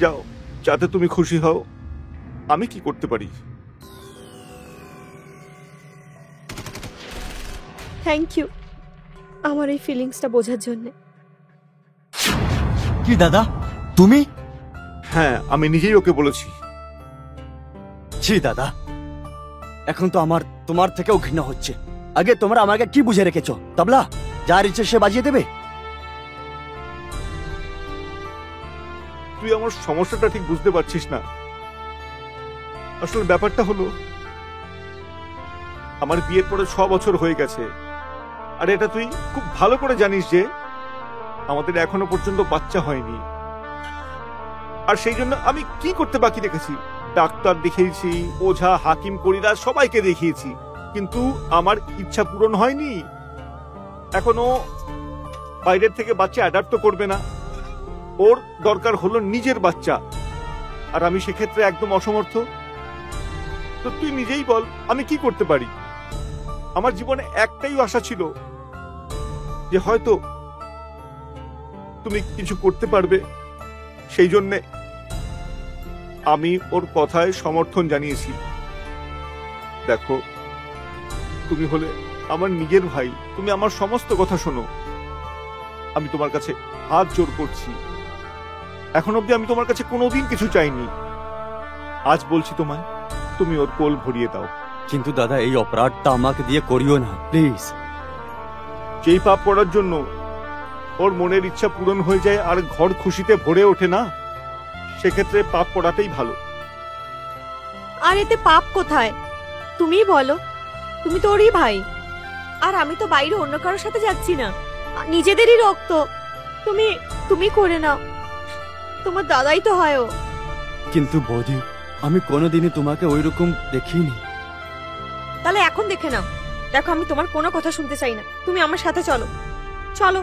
যাও, যাতে তুমি খুশি হও। আমি কি করতে পারি? থ্যাংক ইউ আমার এই ফিলিংসটা বোঝার জন্য। কি দাদা, তুমি? হ্যাঁ, আমি নিজেই ওকে বলেছি। ছি দাদা, এখন তো আমার তোমার থেকেও ঘৃণা হচ্ছে। আগে তোমরা আমাকে কি বুঝে রেখেছো? তবলা যার ইচ্ছে সে বাজিয়ে দেবে? তুই আমার সমস্যাটা ঠিক বুঝতে পারছিস না। আসলে ব্যাপারটা হলো, আমার বিয়ের পরে 6 বছর হয়ে গেছে, আর এটা তুই খুব ভালো করে জানিস যে আমাদের এখনো পর্যন্ত বাচ্চা হয়নি। আর সেই জন্য আমি কি করতে বাকি রেখেছি? ডাক্তার দেখিয়েছি, ওঝা, হাকিম, করিরা সবাইকে দেখিয়েছি, কিন্তু আমার ইচ্ছা পূরণ হয়নি। এখনো বাইরের থেকে বাচ্চা অ্যাডাপ্ট করবে না, ওর দরকার হলো নিজের বাচ্চা, আর আমি সেক্ষেত্রে একদম অসমর্থ। তো তুই নিজেই বল আমি কি করতে পারি? আমার জীবনে একটাই আশা ছিল যে হয়তো তুমি কিছু করতে পারবে, সেই জন্যে আমি ওর কথায় সমর্থন জানিয়েছি। দেখো, তুমি হলে আমার নিজের ভাই, তুমি আমার সমস্ত কথা শোনো। আমি তোমার কাছে হাত জোর করছি, এখন অবধি আমি তোমার কাছে কোনোদিন কিছু চাইনি। আজ বলছি তোমায়, তুমি ওর কোল ভরিয়ে দাও। কিন্তু দাদা, এই অপরাধটা আমাকে দিয়ে করিও না প্লিজ। যেই পাপ করার জন্য ওর মনের ইচ্ছা পূরণ হয়ে যায় আর ঘর খুশিতে ভরে ওঠে না, সেক্ষেত্রে পাপ করাটাই ভালো। আর এতে পাপ কোথায় তুমিই বলো? তুমি তো ওরই ভাই, আর আমি তো বাইরে অন্য কারোর সাথে যাচ্ছি না, নিজেদেরই রক্ত। তুমি করে নাও, তোমার দাদাই তো হয় ও। কিন্তু বৌদি, আমি কোনোদিনই তোমাকে ওইরকম দেখিনি। তাহলে এখন দেখে নাও। দেখো, আমি তোমার কোনো কথা শুনতে চাই না, তুমি আমার সাথে চলো। চলো।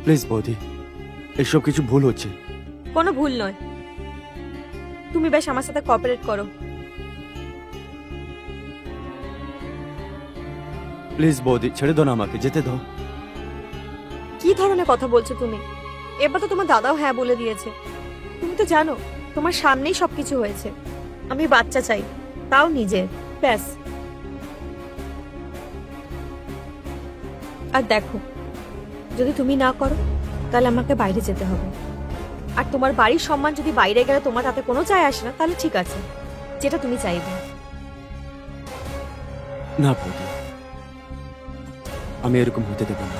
প্লিজ বৌদি, এসব কিছু ভুল হচ্ছে। কোনো ভুল নয়, তুমি বেশ আমার সাথে কোঅপারেট করো। প্লিজ বৌদি, ছেড়ে দাও না, আমাকে যেতে দাও। কি ধরনের কথা বলছো তুমি? এবার তো তোমার দাদাও হ্যাঁ বলে দিয়েছে। তুমি তো জানো তোমার সামনেই সবকিছু হয়েছে। আমি বাচ্চা চাই, তাও নিজের, ব্যাস। আর দেখো, যদি তুমি না করো তাহলে আমাকে বাইরে যেতে হবে। আর তোমার বাড়ির সম্মান যদি বাইরে গেলে তোমার তাতে কোনো চাই আসে না, তাহলে ঠিক আছে, যেটা তুমি চাইবে। না বৌদি, আমি এরকম হতে দেবো না।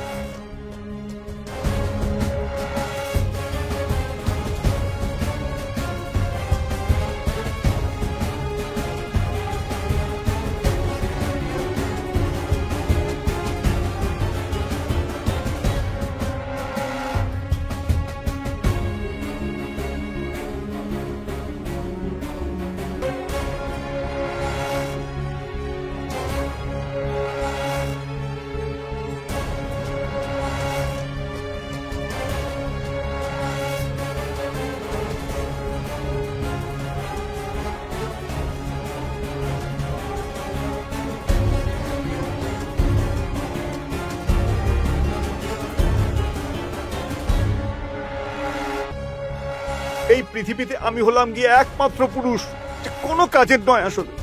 এই পৃথিবীতে আমি হলাম গিয়ে একমাত্র পুরুষ যে কোনো কাজের নয় আসলে।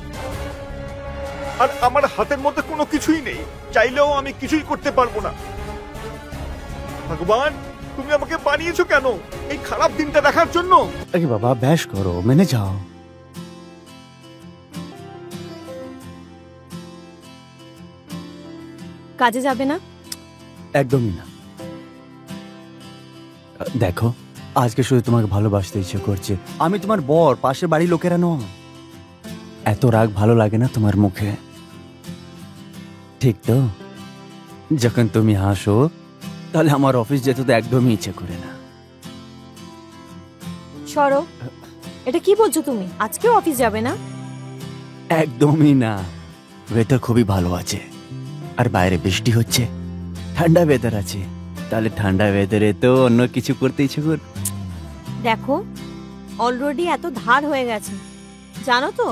আর আমার হাতের মধ্যে কোনো কিছুই নেই, চাইলেও আমি কিছুই করতে পারবো না। ভগবান, তুমি আমাকে বানিয়েছো কেন এই খারাপ দিনটা দেখার জন্য? আরে বাবা, ব্যাস করো, মেনে যাও। কাজে যাবে না? একদমই না। দেখো, আজকে শুধু তোমাকে ভালোবাসতে ইচ্ছে করছে। আমি তোমার বর, পাশের বাড়ির লোকেরা নয়। এত রাগ ভালো লাগে না তোমার মুখে, ঠিক তো? যখন তুমি হাসো তাহলে আমার অফিস যেতে তো একদমই ইচ্ছে করে না। সরো, এটা কি বলছো তুমি? আজকেও অফিস যাবে না? একদমই না। ওয়েদার খুবই ভালো আছে, আর বাইরে বৃষ্টি হচ্ছে, ঠান্ডা ওয়েদার আছে। তাহলে ঠান্ডা ওয়েদারে তো অন্য কিছু করতে ইচ্ছে কর। দেখো, অলরেডি এত ধার হয়ে গেছে, জানো তো?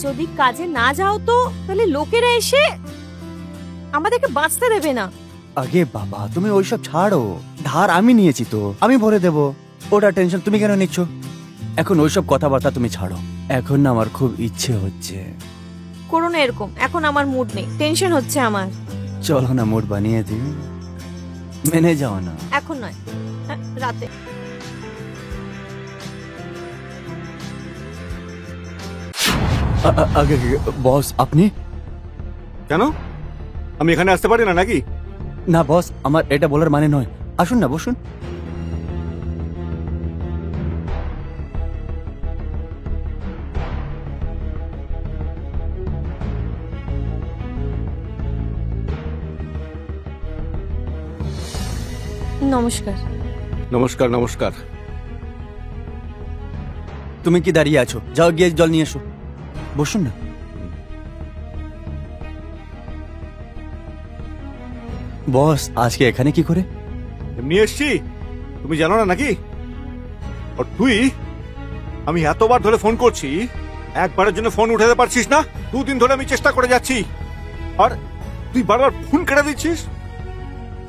যদি কাজে না যাও তো তাহলে লোকেরা এসে আমাদেরকে বাঁচতে দেবে না। আগে বাবা, তুমি ওইসব ছাড়ো। ধার আমি নিয়েছি তো, আমি ভরে দেবো। ওটা টেনশন তুমি কেন নিচ্ছ? এখন ওইসব কথাবার্তা তুমি ছাড়ো। এখন না আমার খুব ইচ্ছে হচ্ছে। করো না এরকম, এখন আমার মুড নেই, টেনশন হচ্ছে আমার। চলো না, মুড বানিয়ে দিই, মেনে যাও না। এখন নয়, হ্যাঁ, রাতে। আগে বস, আপনি? কেন, আমি এখানে আসতে পারি না নাকি? না বস, আমার এটা বলার মানে নয়। আসুন না, বসুন। নমস্কার। নমস্কার। নমস্কার। তুমি কি দাঁড়িয়ে আছো? যাও গিয়ে জল নিয়ে এসো, বসুন না। বস, আজকে এখানে কি করে? এমনি এসছি, তুমি জানো না নাকি? আর তুই, আমি এতবার ধরে ফোন করছি, একবারের জন্য ফোন উঠাতে পারছিস না? 2 দিন ধরে আমি চেষ্টা করে যাচ্ছি, আর তুই বারবার ফোন কেটে দিচ্ছিস।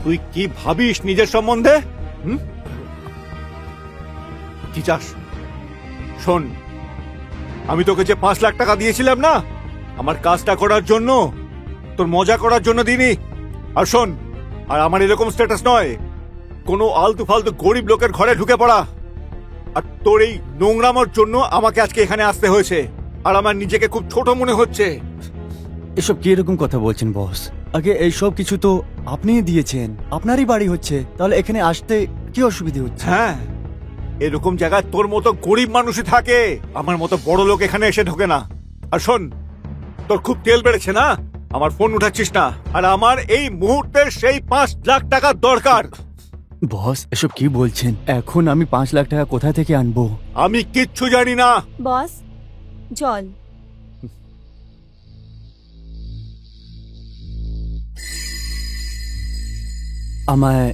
তুই কি ভাবিস নিজের সম্বন্ধে? কি চাস? শোন, আমি তোকে যে 5 লাখ টাকা দিয়েছিলাম না, আমার কাজটা করার জন্য, তোর মজা করার জন্য দিইনি। আর শোন, আর আমার এরকম স্ট্যাটাস নয় কোনো আলতু ফালতু গরিব লোকের ঘরে ঢুকে পড়া। আর তোর এই নোংরামোর জন্য আমাকে আজকে এখানে আসতে হয়েছে, আর আমার নিজেকে খুব ছোট মনে হচ্ছে। এসব কি এরকম কথা বলছেন বস? আগে এইসব কিছু তো আপনিই দিয়েছেন, আপনারই বাড়ি হচ্ছে, তাহলে এখানে আসতে কি অসুবিধা হচ্ছে? হ্যাঁ, এরকম জায়গায় তোর মতো গরিব মানুষই থাকে, আমার মতো বড় লোক এখানে এসে ঢোকে না। আর শোন, তোর খুব তেল বেড়েছে না, আমার ফোন উঠাচ্ছিস না, আর আমার এই মুহূর্তের সেই 5 লাখ টাকা দরকার। বস, এসব কি বলছেন? এখন আমি 5 লাখ টাকা কোথা থেকে আনবো? আমি কিচ্ছু জানি না। বস, জল। আমায়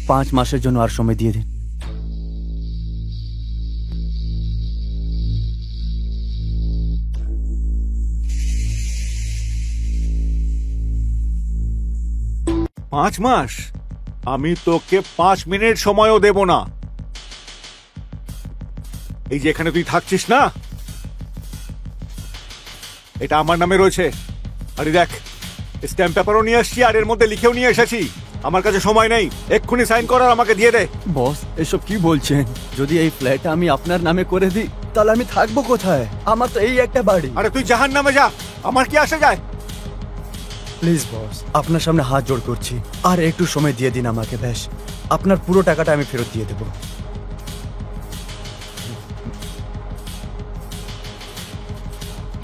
5 মাসের জন্য আর সময় দিয়ে দিন। পাঁচ মাস? আমি তোকে 5 মিনিট সময়ও দেব না। এই যে এখানে তুই থাকছিস না, এটা আমার নামে রয়েছে। আরে দেখ, স্ট্যাম্প পেপারও নিয়ে আসছি আর এর মধ্যে লিখেও নিয়ে এসেছি। আমার কাছে সময় নেই, এক্ষুনি সাইন করার, আমাকে দিয়ে দে। বস এসব কি বলছেন? যদি এই ফ্ল্যাট আমি আপনার নামে করে দিই তাহলে আমি থাকবো কোথায়? আমার তো এই একটা বাড়ি। আরে তুই জাহান নামে যা, আমার কি আসে যায়? প্লিজ বস, আপনার সামনে হাত জোড় করছি, আর একটু সময় দিয়ে দিন আমাকে। ব্যাস, আপনার পুরো টাকাটা আমি ফেরত দিয়ে দেবো।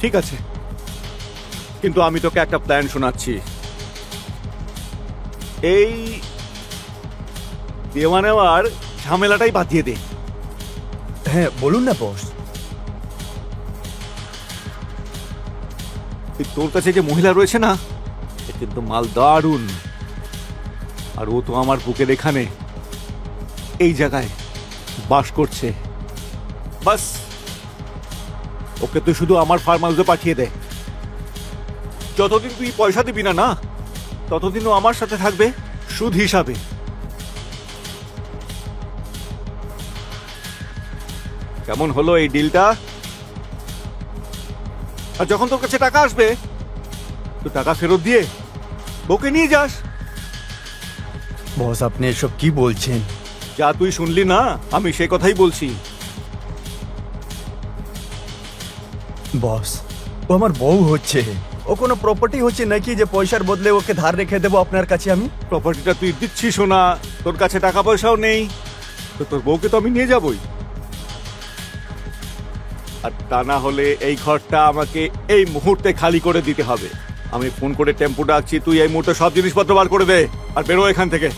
ঠিক আছে, কিন্তু আমি তোকে একটা প্ল্যান শোনাচ্ছি। এই দেওয়া নেওয়ার ঝামেলাটাই বাদ দিয়ে দে। হ্যাঁ বলুন না বস। তোর কাছে যে মহিলা রয়েছে না, এ কিন্তু মাল দারুন। আর ও তো আমার বুকের এখানে, এই জায়গায় বাস করছে। বাস ওকে তুই শুধু আমার ফার্ম হাউসে পাঠিয়ে দে। যতদিন তুই পয়সা দিবি না না, ততদিন ও আমার সাথে থাকবে সুদ হিসাবে। কেমন হলো এই ডিলটা? আর যখন তোর কাছে টাকা আসবে, তো টাকা ফেরত দিয়ে বউকে নিয়ে যাস। বস আপনি এসব কি বলছেন? যা তুই শুনলি না, আমি সে কথাই বলছি। বস ও আমার বউ হচ্ছে, ও কোনো প্রপার্টি হচ্ছে নাকি যে পয়সার বদলে ওকে ধার রেখে দেবো আপনার কাছে আমি? প্রপার্টিটা তুই দিচ্ছিস না, তোর কাছে টাকা পয়সাও নেই, তো তোর বউকে তো আমি নিয়ে যাবই। আর তা না হলে এই ঘরটা আমাকে এই মুহূর্তে খালি করে দিতে হবে। আমি ফোন করে টেম্পো ডাকছি, তুই এই মুহূর্তে সব জিনিসপত্র বার করে দে আর বেরো এখান থেকে।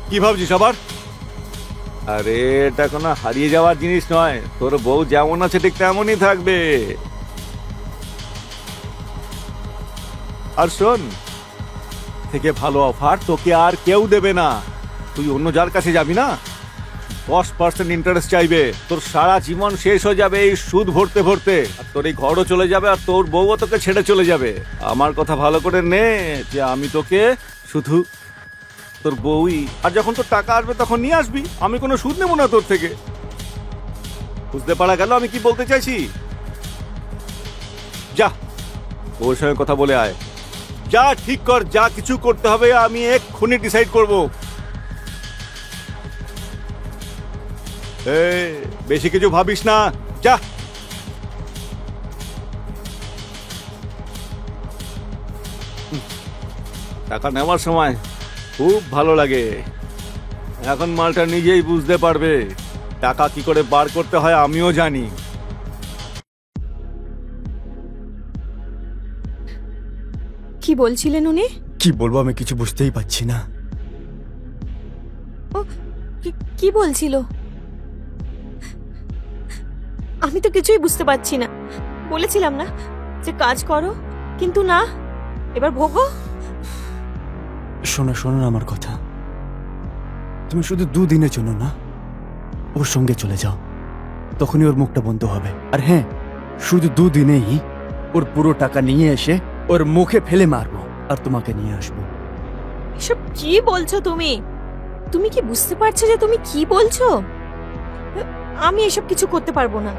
কি ভাবছিস আবার? আরে এটা কোনো হারিয়ে যাওয়ার জিনিস নয়, তোর বউ যেমন আছে ঠিক তেমনই থাকবে। আর শোন, থেকে ভালো অফার তোকে আর কেউ দেবে না। তুই অন্য যার কাছে যাবি না, 10% ইন্টারেস্ট চাইবে। তোর সারা জীবন শেষ হয়ে যাবে এই সুদ ভরতে ভরতে, আর তোর এই ঘরও চলে যাবে, আর তোর বউও তোকে ছেড়ে চলে যাবে। আমার কথা ভালো করে নে যে আমি তোকে শুধু তোর বউই, আর যখন তোর টাকা আসবে তখন নিয়ে আসবি। আমি কোনো সুদ নেবো না তোর থেকে। বুঝতে পারা গেল আমি কি বলতে চাইছি? যা ওর সঙ্গে কথা বলে আয়, যা ঠিক কর, যা কিছু করতে হবে আমি এক্ষুনি ডিসাইড করব। বেশি কিছু ভাবিস না, যা। টাকা নেওয়ার সময় খুব ভালো লাগে, এখন মালটা নিজেই বুঝতে পারবে। টাকা কি করে বার করতে হয় আমিও জানি। কি বলছিলেন উনি? কি বলবো আমি কিছু বুঝতেই পারছি না। ও কি বলছিল? আমি তো কিছুই বুঝতে পারছি না। বলেছিলাম না যে কাজ করো, কিন্তু না, এবার ভোগো। শোনো শোনো আমার কথা, তুমি শুধু 2 দিনের জন্য না ওর সঙ্গে চলে যাও, তখনই ওর মুখটা বন্ধ হবে। আর হ্যাঁ, শুধু 2 দিনেই ওর পুরো টাকা নিয়ে এসে ওর মুখে ফেলে মারবো আর তোমাকে নিয়ে আসবো। এসব কি বলছো তুমি? তুমি কি বুঝতে পারছো যে তুমি কি বলছো? আমি এসব কিছু করতে পারবো না।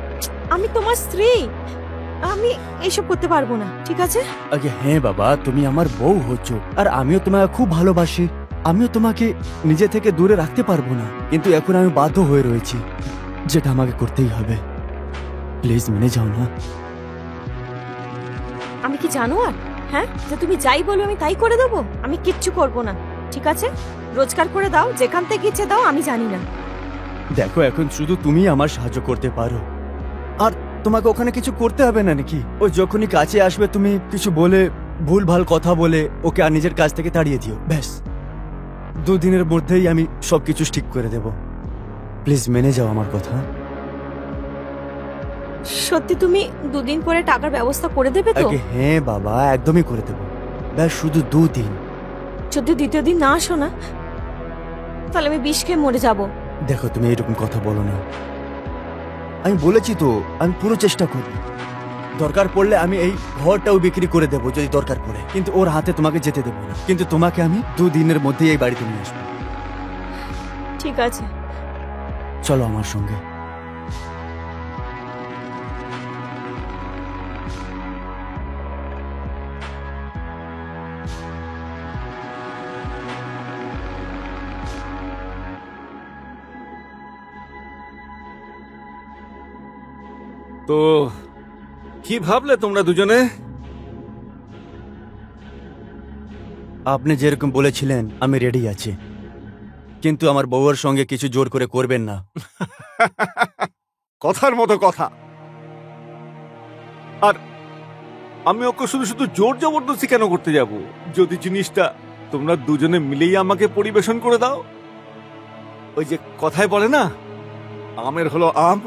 আমি তোমার স্ত্রী, আমি এসব করতে পারবো না, ঠিক আছে? আগে হ্যাঁ বাবা, তুমি আমার বউ হচ্ছ, আর আমিও তোমাকে খুব ভালোবাসি। আমিও তোমাকে নিজে থেকে দূরে রাখতে পারবো না, কিন্তু এখন আমি বাধ্য হয়ে রয়েছি, যেটা আমাকে করতেই হবে। প্লিজ মেনে যাও না। আমি কি জানো আর, হ্যাঁ, যে তুমি যাই বলো আমি তাই করে দেবো? আমি কিচ্ছু করবো না, ঠিক আছে? রোজগার করে দাও, যেখান থেকে ইচ্ছে দাও, আমি জানি না। দেখো এখন শুধু তুমি আমার সাহায্য করতে পারো, আর তোমাকে ওখানে কিছু করতে হবে না নাকি? ও যখনই কাছে আসবে তুমি কিছু বলে, ভুলভাল কথা বলে ওকে আর নিজের কাছ থেকে তাড়িয়ে দিও, ব্যাস। 2 দিনের মধ্যেই আমি সবকিছু ঠিক করে দেব। প্লিজ মেনে যাও আমার কথা। সত্যি তুমি 2 দিন পরে টাকার ব্যবস্থা করে দেবে তো? আগে হ্যাঁ বাবা, একদমই করে দেব। ব্যাস শুধু 2 দিন, যদি দ্বিতীয় দিন না আসো না, তাহলে আমি বিষ খেয়ে মরে যাব। দেখো তুমি এরকম কথা বলো না। আমি বলেছি তো আমি পুরো চেষ্টা করব। দরকার পড়লে আমি এই ঘরটাও বিক্রি করে দেবো যদি দরকার পড়ে, কিন্তু ওর হাতে তোমাকে যেতে দেবো না। কিন্তু তোমাকে আমি 2 দিনের মধ্যেই এই বাড়িতে নিয়ে আসবো। ঠিক আছে। চলো আমার সঙ্গে। তো কি ভাবলে তোমরা দুজনে? আপনি যেরকম বলেছিলেন আমি রেডি আছি, কিন্তু আমার বউয়ের সঙ্গে কিছু জোর করে করবেন না। কথার মতো কথা। আর আমি ওকে শুধু শুধু জোর জবরদস্তি কেন করতে যাব, যদি জিনিসটা তোমরা দুজনে মিলেই আমাকে পরিবেশন করে দাও। ওই যে কথায় বলে না, আমের হলো আম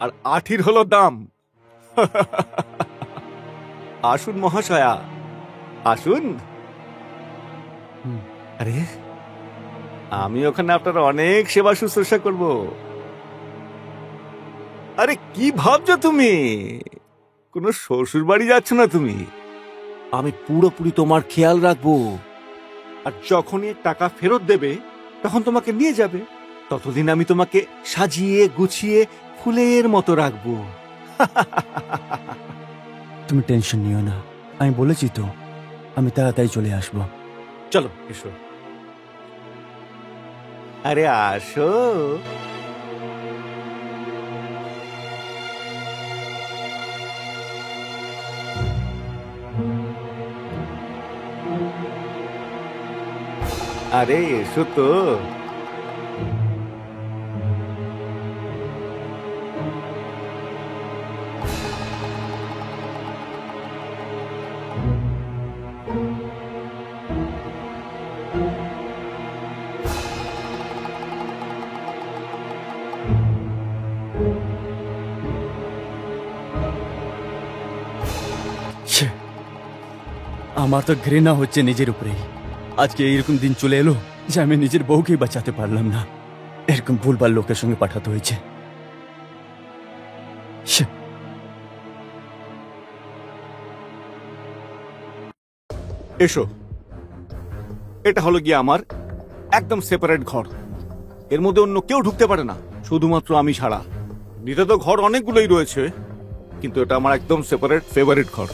আর আঠির হলো দাম। আসুন মহাশয়া, আসুন। আরে আমি ওখানে আপনার অনেক সেবা শুশ্রূষা করব। আরে কি ভাবছো তুমি? কোনো শ্বশুর বাড়ি যাচ্ছ না তুমি। আমি পুরোপুরি তোমার খেয়াল রাখবো, আর যখনই টাকা ফেরত দেবে তখন তোমাকে নিয়ে যাবে। ততদিন আমি তোমাকে সাজিয়ে গুছিয়ে ফুলের মতো রাখবো। তুমি টেনশন নিও না, আমি বলেছি তো আমি তাড়াতাড়ি চলে আসবো। চলো এসো। আরে আসো। আরে এসো তো। ছে, আমার তো ঘৃণা হচ্ছে নিজের উপরেই। আজকে এইরকম দিন চলে এলো যে আমি নিজের বউকেই বাঁচাতে পারলাম না, এরকম ভুলভাল লোকের সঙ্গে পাঠাতে হয়েছে। ছে, এসো। এটা হলো গিয়ে আমার একদম সেপারেট ঘর। এর মধ্যে অন্য কেউ ঢুকতে পারে না, শুধুমাত্র আমি ছাড়া। নিতে তো ঘর অনেকগুলোই রয়েছে, কিন্তু এটা আমার একদম সেপারেট ফেভারিট ঘর।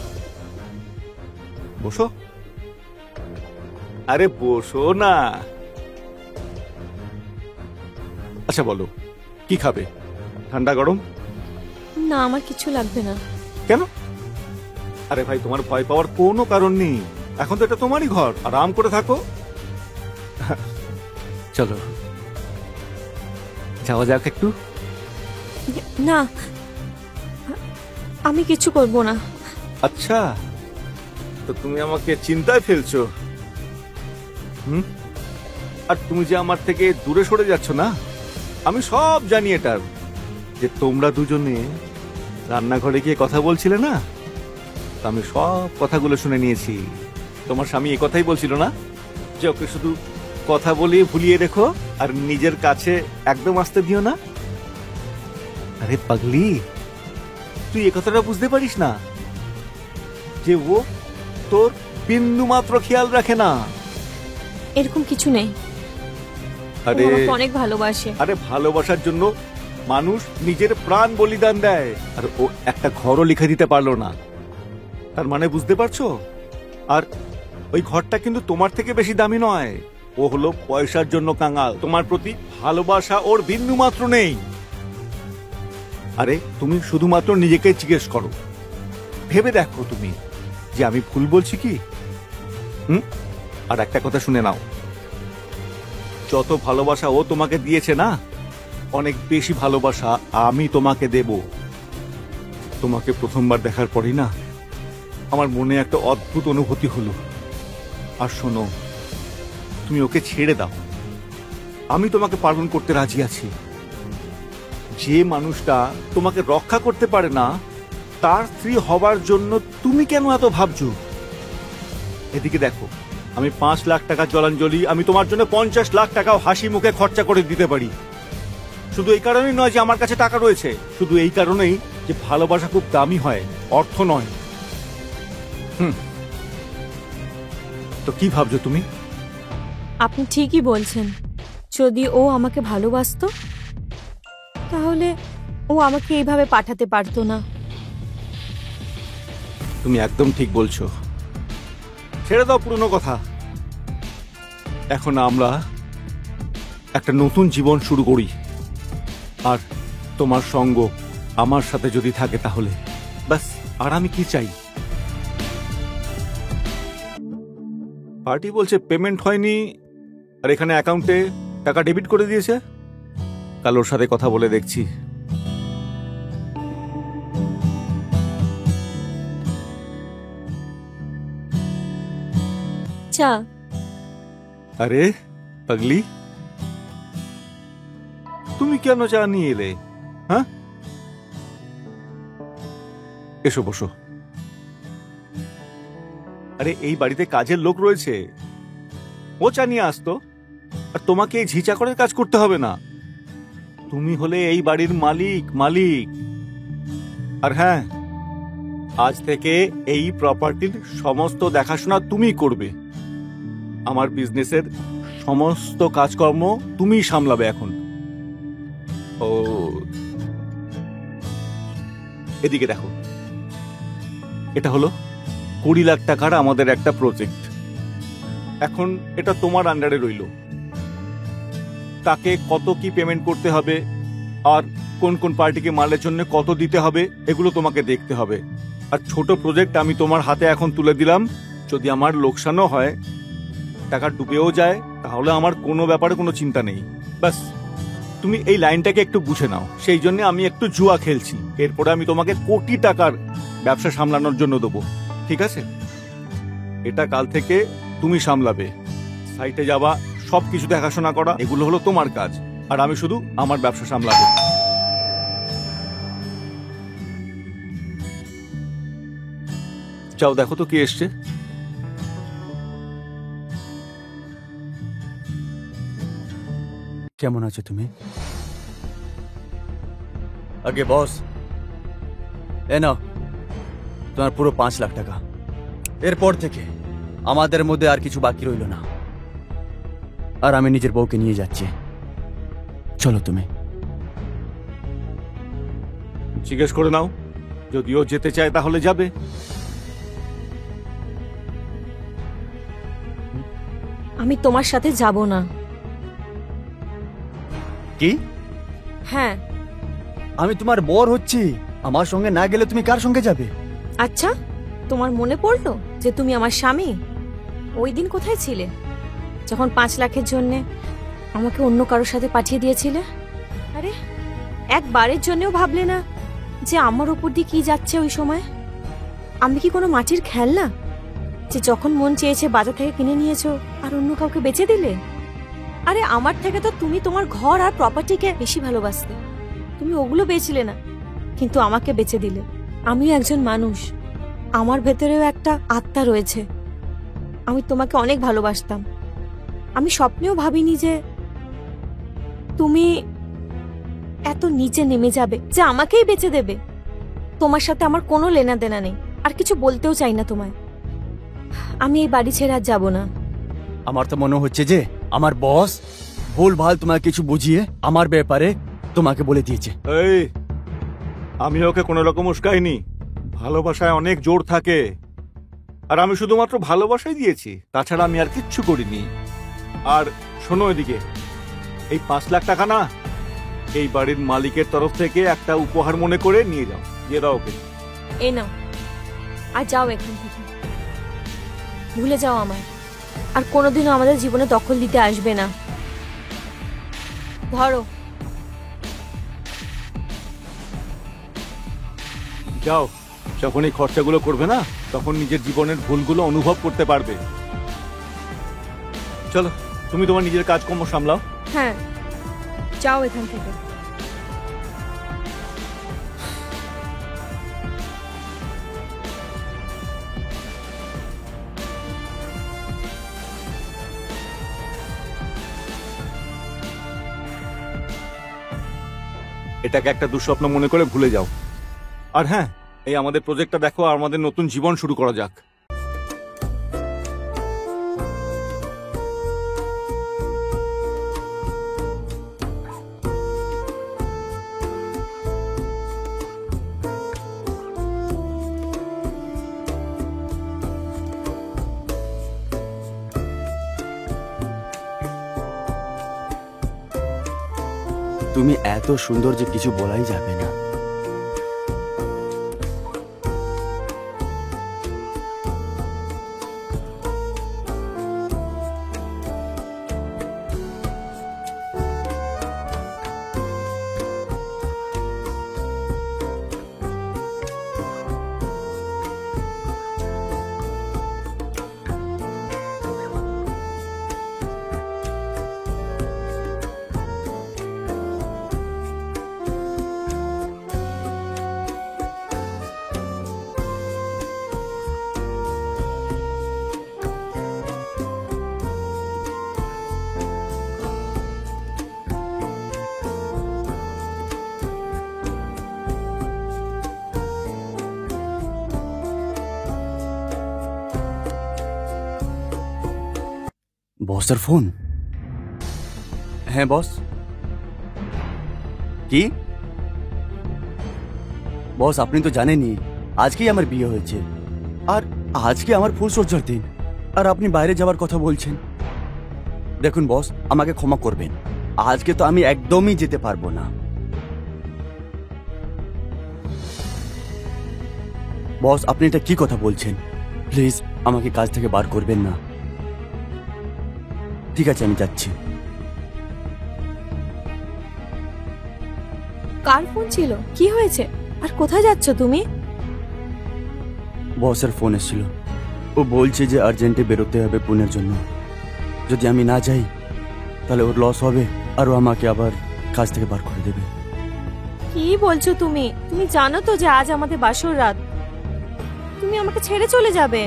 বসো। আরে বসো না। আচ্ছা বলো, কি খাবে? ঠান্ডা গরম? না, আমার কিছু লাগবে না। কেন? আরে ভাই, তোমার ভয় পাওয়ার কোনো কারণ নেই। এখন তো এটা তোমারই ঘর, আরাম করে থাকো। চলো যাওয়া যাক একটু। না, আমি কিছু করব না। আচ্ছা, তো তুমি আমাকে চিন্তায় ফেলছো। আর তুমি যে আমার থেকে দূরে সরে যাচ্ছ না, আমি সব জানি এটার। যে তোমরা দুজনে রান্নাঘরে গিয়ে কথা বলছিলে না, তা আমি সব কথাগুলো শুনে নিয়েছি। তোমার স্বামী এ কথাই বলছিল না যে ওকে শুধু কথা বলিয়ে ভুলিয়ে রেখো আর নিজের কাছে একদম আসতে দিও না। আরে পাগলি, তুই এ কথাটা বুঝতে পারিস না যে ও তোর বিন্দু মাত্র খেয়াল রাখে না? এরকম কিছু নেই। আরে ও আমাকে অনেক ভালোবাসে। আরে ভালোবাসার জন্য মানুষ নিজের প্রাণ বলিদান দেয়, আর ও একটা ঘরও লিখে দিতে পারলো না। তার মানে বুঝতে পারছো? আর ওই ঘরটা কিন্তু তোমার থেকে বেশি দামি নয়। ও হলো পয়সার জন্য কাঙাল। তোমার প্রতি ভালোবাসা ওর বিন্দু মাত্র নেই। আরে তুমি শুধুমাত্র নিজেকে জিজ্ঞেস করো, ভেবে দেখো তুমি যে আমি ভুল বলছি কি? আর একটা কথা শুনে নাও, যত ভালোবাসা ও তোমাকে দিয়েছে না, অনেক বেশি ভালোবাসা আমি তোমাকে দেব। তোমাকে প্রথমবার দেখার পরই না আমার মনে একটা অদ্ভুত অনুভূতি হলো। আর শোনো, তুমি ওকে ছেড়ে দাও, আমি তোমাকে পালন করতে রাজি আছি। যে মানুষটা তোমাকে রক্ষা করতে পারে না, তার স্ত্রী হবার জন্য তুমি কেন এত ভাবছো? এদিকে দেখো, আমি 5 লাখ টাকা জলাঞ্জলি আমি তোমার জন্য 50 লাখ টাকাও হাসি মুখে খরচা করে দিতে পারি। শুধু এই কারণেই নয় যে আমার কাছে টাকা রয়েছে, শুধু এই কারণেই যে ভালোবাসা খুব দামি হয়, অর্থ নয়। তো কি ভাবছো তুমি? আপনি ঠিকই বলছেন। যদি ও আমাকে ভালোবাসতো তাহলে ও আমাকে এইভাবে পাঠাতে পারতো না। তুমি একদম ঠিক বলছো। ছেড়ে দাও পুরনো কথা, এখন আমরা একটা নতুন জীবন শুরু করি। আর তোমার সঙ্গ আমার সাথে যদি থাকে তাহলে ব্যাস, আর আমি কি চাই? পার্টি বলছে পেমেন্ট হয়নি, আর এখানে অ্যাকাউন্টে টাকা ডেবিট করে দিয়েছে। কাল ওর সাথে কথা বলে দেখছি। চা। আরে পাগলি, তুমি কেন চা নিয়ে এলে? হ্যাঁ, এসো বসো। আরে এই বাড়িতে কাজের লোক রয়েছে, ও চা নিয়ে আসতো, আর তোমাকে এই ঝিচাকরের কাজ করতে হবে না। তুমি হলে এই বাড়ির মালিক। আর হ্যাঁ, আজ থেকে এই প্রপার্টির সমস্ত দেখাশোনা তুমি করবে। আমার বিজনেসের সমস্ত কাজকর্ম তুমি সামলাবে এখন। ও এদিকে দেখো, এটা হলো 20 লাখ টাকার আমাদের একটা প্রজেক্ট। এখন এটা তোমার আন্ডারে রইল। তাকে কত কি পেমেন্ট করতে হবে আর কোন কোন পার্টিকে মালের জন্য কত দিতে হবে এগুলো তোমাকে দেখতে হবে। আর ছোট প্রজেক্ট আমি তোমার হাতে এখন তুলে দিলাম। যদি আমার লোকসানও হয়, টাকা ডুবেও যায়, তাহলে আমার কোনো ব্যাপারে কোনো চিন্তা নেই। ব্যাস তুমি এই লাইনটাকে একটু বুঝে নাও। সেই জন্য আমি একটু জুয়া খেলছি, এরপরে আমি তোমাকে কোটি টাকার ব্যবসা সামলানোর জন্য দেবো, ঠিক আছে? এটা কাল থেকে তুমি সামলাবে। সাইটে যাওয়া, সবকিছু দেখাশোনা করা, এগুলো হলো তোমার কাজ, আর আমি শুধু আমার ব্যবসা সামলাবো। যাও দেখো তো কি এসছে। কেমন আছো তুমি? আগে বস, এ নাও তোমার পুরো 5 লাখ টাকা। এরপর থেকে আমাদের মধ্যে আর কিছু বাকি রইল না, আর আমি নিজের বউকে নিয়ে যাচ্ছি। চলো তুমি। জিজ্ঞেস করে নাও, যদিও যেতে চায় তাহলে যাবে। আমি তোমার সাথে যাব না। কি? হ্যাঁ। আমি তোমার বর হচ্ছি, আমার সঙ্গে না গেলে তুমি কার সঙ্গে যাবে? আচ্ছা, তোমার মনে পড়লো যে তুমি আমার স্বামী? ওই দিন কোথায় ছিলে যখন 5 লাখের জন্যে আমাকে অন্য কারোর সাথে পাঠিয়ে দিয়েছিলে? আরে একবারের জন্যও ভাবলে না যে আমার উপর দিয়ে কি যাচ্ছে ওই সময়? আমি কি কোনো মাটির খেলনা যে যখন মন চেয়েছে বাজার থেকে কিনে নিয়েছো আর অন্য কাউকে বেচে দিলে? আরে আমার থেকে তো তুমি তোমার ঘর আর প্রপার্টিকে বেশি ভালোবাসতে। তুমি ওগুলো বেচলে না, কিন্তু আমাকে বেচে দিলে। আমিও একজন মানুষ, আমার ভেতরেও একটা আত্মা রয়েছে। আমি তোমাকে অনেক ভালোবাসতাম। আমি স্বপ্নেও ভাবিনি যে তুমি এত নিচে নেমে যাবে, যে আমাকেই বেচে দেবে। তোমার সাথে আমার কোনো লেনা দেনা নেই, আর কিছু বলতেও চাই না তোমায়। আমি এই বাড়ি ছেড়ে আর যাবো না। আমার তো মনে হচ্ছে যে আমার বস ভুলভাল তোমাকে কিছু বুঝিয়ে আমার ব্যাপারে তোমাকে বলে দিয়েছে। এই, আমি ওকে কোনো রকম উস্কাইনি। ভালোবাসায় অনেক জোর থাকে, আর আমি শুধুমাত্র ভালোবাসাই দিয়েছি, তাছাড়া আমি আর কিচ্ছু করিনি। আর শোনো এদিকে, এই 5 লাখ টাকা না, এই বাড়ির মালিকের তরফ থেকে একটা উপহার মনে করে নিয়ে যাও, দিয়ে দাও ওকে। এই নাও, আর যাও এখান থেকে। ভুলে যাও আমায়, আর কোনোদিনও আমাদের জীবনে দখল দিতে আসবে না। ধরো। যাও, যখন এই খরচাগুলো করবে না, তখন নিজের জীবনের ভুলগুলো অনুভব করতে পারবে। চলো, তুমি তোমার নিজের কাজকর্ম সামলাও। হ্যাঁ, যাও এখান থেকে। এটাকে একটা দুঃস্বপ্ন মনে করে ভুলে যাও। আর হ্যাঁ, এই আমাদের প্রজেক্টটা দেখো, আর আমাদের নতুন জীবন শুরু করা যাক। তুমি এত সুন্দর যে কিছু বলাই যাবে না। বসের ফোন। হ্যাঁ বস। কি বস, আপনি তো জানেনই আজকেই আমার বিয়ে হয়েছে, আর আজকে আমার ফুলসজ্জার দিন, আর আপনি বাইরে যাওয়ার কথা বলছেন। দেখুন বস, আমাকে ক্ষমা করবেন, আজকে তো আমি একদমই যেতে পারবো না। বস, আপনি এটা কি কথা বলছেন? প্লিজ আমাকে কাজ থেকে বার করবেন না। ঠিক আছে, আমি যাচ্ছি। কার ফোন ছিল? কি হয়েছে? আর কোথায় যাচ্ছ তুমি? বসের ফোন এসেছিল, ও বলছে যে আর্জেন্টে বেরোতে হবে পুনের জন্য। যদি আমি না যাই তাহলে ওর লস হবে, আর ও আমাকে আবার কাজ থেকে বার করে দেবে। কি বলছো তুমি? তুমি জানো তো যে আজ আমাদের বাসর রাত। তুমি আমাকে ছেড়ে চলে যাবে?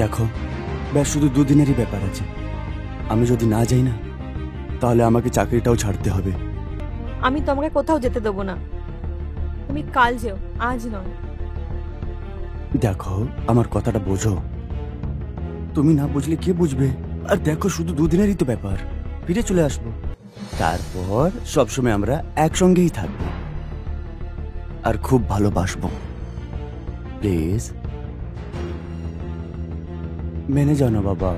দেখো, ব্যাস শুধু দুদিনেরই ব্যাপার আছে। আমি যদি না যাই না তাহলে আমাকে চাকরিটাও ছাড়তে হবে। আমি তোমাকে কোথাও যেতে দেবো না। তুমি কাল যেও, আজ নয়। দেখো, আমার কথাটা বোঝো। তুমি না বুঝলে কে বুঝবে? আর দেখো, শুধু দুদিনেরই তো ব্যাপার, ফিরে চলে আসবো। তারপর সবসময় আমরা একসঙ্গেই থাকবো আর খুব ভালোবাসবো। প্লিজ মেনে যাও না বাবা।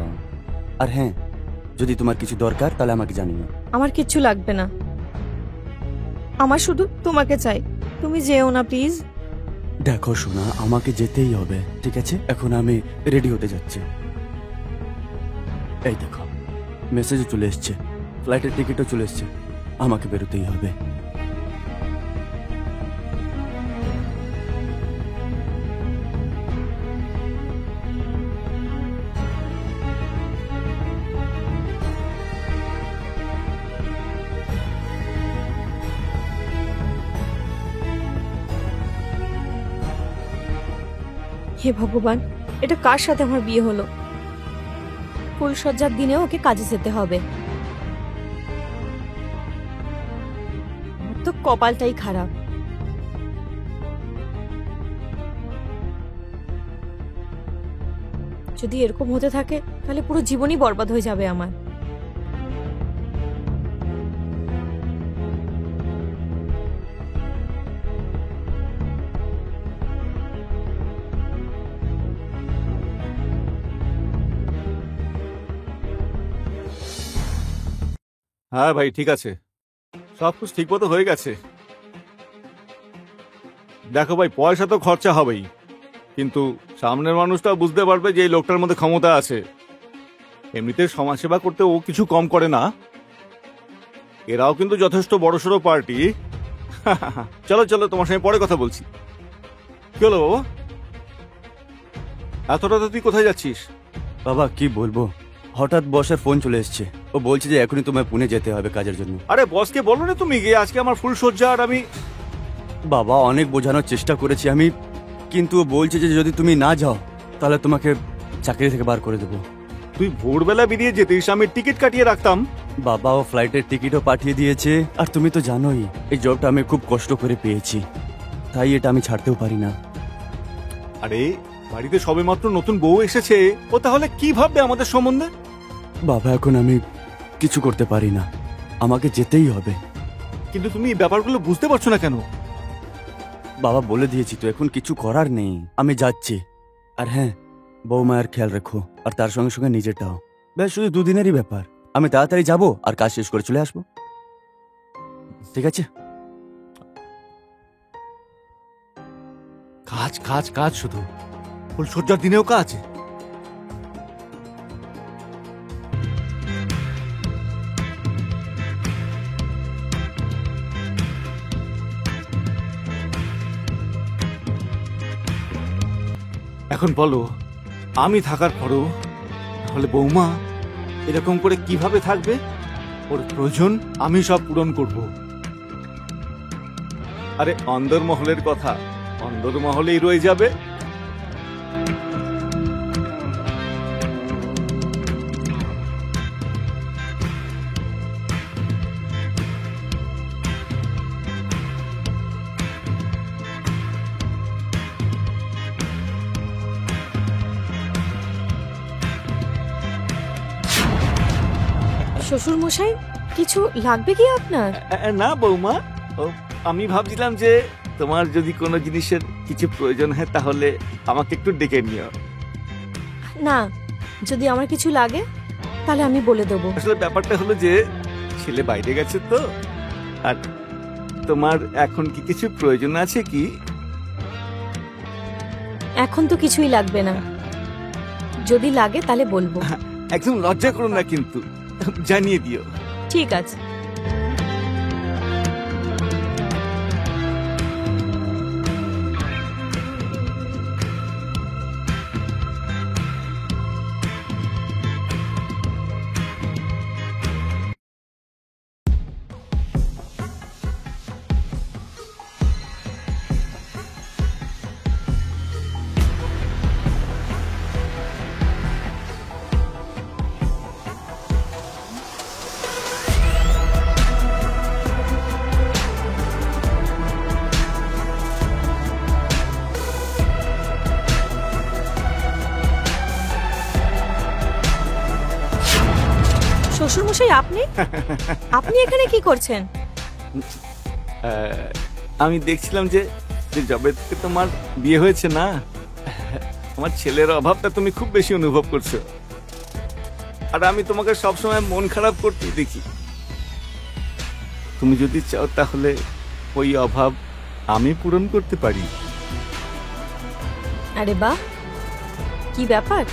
আর হ্যাঁ, যদি তোমার কিছু দরকার তাহলে আমাকে জানিও। আমার কিচ্ছু লাগবে না, আমার শুধু তোমাকে চাই। তুমি যেও না প্লিজ। দেখো শোনা, আমাকে যেতেই হবে, ঠিক আছে? এখন আমি রেডি হতে যাচ্ছি। এই দেখো, মেসেজও চলে এসছে, ফ্লাইটের টিকিটও চলে এসছে, আমাকে বেরোতেই হবে। হে ভগবান, এটা কার সাথে আমার বিয়ে হলো? ফুলসজ্জার দিনেও ওকে কাজে যেতে হবে। আমার তো কপালটাই খারাপ। যদি এরকম হতে থাকে তাহলে পুরো জীবনই বরবাদ হয়ে যাবে আমার। হ্যাঁ ভাই, ঠিক আছে, সব কিছু ঠিক মতো হয়ে গেছে। দেখো ভাই, পয়সা তো খরচা হবেই, কিন্তু সামনের মানুষটা বুঝতে পারবে যে এই লোকটার মধ্যে ক্ষমতা আছে। এমনিতে সমাজসেবা করতে ও কিছু কম করে না। এরাও কিন্তু যথেষ্ট বড়সড় পার্টি। চলো চলো, তোমার সঙ্গে পরে কথা বলছি। কি হলো বাবা, এত রাতে তুই কোথায় যাচ্ছিস? বাবা কি বলবো, হঠাৎ বসের ফোন চলে এসছে, ও বলছে যে এখনই তোমায় পুনে যেতে হবে কাজের জন্য। আরে বসকে বলো না তুমি গিয়ে, আজকে আমার ফুল সজ্জা। আর আমি বাবা অনেক বোঝানোর চেষ্টা করেছি আমি, কিন্তু ও বলছে যে যদি তুমি না যাও তাহলে তোমাকে চাকরি থেকে বার করে দেবো। তুই ভোরবেলা বেরিয়ে যেতিস, আমি টিকিট কাটিয়ে রাখতাম। বাবাও ফ্লাইটের টিকিটও পাঠিয়ে দিয়েছে, আর তুমি তো জানোই এই জবটা আমি খুব কষ্ট করে পেয়েছি, তাই এটা আমি ছাড়তেও পারি না। আরে বাড়িতে সবেমাত্র নতুন বউ এসেছে, ও তাহলে কি ভাববে আমাদের সম্বন্ধে? বাবা এখন আমি কিছু করতে পারি না, আমাকে যেতেই হবে। কিন্তু তুমি এই ব্যাপারগুলো বুঝতে পারছো না কেন? বাবা বলে দিয়েছি তো, এখন কিছু করার নেই, আমি যাচ্ছি। আর হ্যাঁ, বৌমায়ের খেয়াল রেখো, আর তার সঙ্গে সঙ্গে নিজেরটাও। ব্যাস শুধু দুদিনেরই ব্যাপার, আমি তাড়াতাড়ি যাব আর কাজ শেষ করে চলে আসবো, ঠিক আছে? কাজ কাজ কাজ, শুধু ফুলসজ্জার দিনেও কাজ। এখন বলো, আমি থাকার পরও তাহলে বৌমা এরকম করে কিভাবে থাকবে? ওর প্রয়োজন আমি সব পূরণ করব। আরে অন্দরমহলের কথা অন্দরমহলেই রয়ে যাবে। শ্বশুর মশাই, কিছু লাগবে কি আপনার? না বৌমা, আমি ভাবছিলাম যে তোমার যদি কোনো জিনিসের কিছু প্রয়োজন হয় তাহলে আমাকে একটু ডেকে নিও। না, যদি আমার কিছু লাগে তাহলে আমি বলে দেবো। আসলে ব্যাপারটা হলো যে ছেলে বাইরে গেছে তো, আর তোমার এখন কি কিছু প্রয়োজন আছে কি? এখন তো কিছুই লাগবে না, যদি লাগে তাহলে বলবো। একদম লজ্জা করো না কিন্তু, জানিয়ে দিও। ঠিক আছে। শ্বশুর মশাই, আপনি আপনি এখানে কি করছেন? আমি দেখছিলাম যে যবে থেকে তোমার বিয়ে হয়েছে না, আমার ছেলের অভাবটা তুমি খুব বেশি অনুভব করছো, আর আমি তোমাকে সবসময় মন খারাপ করতে দেখি। তুমি যদি চাও তাহলে ওই অভাব আমি পূরণ করতে পারি। আরে বাহ, কি ব্যাপার!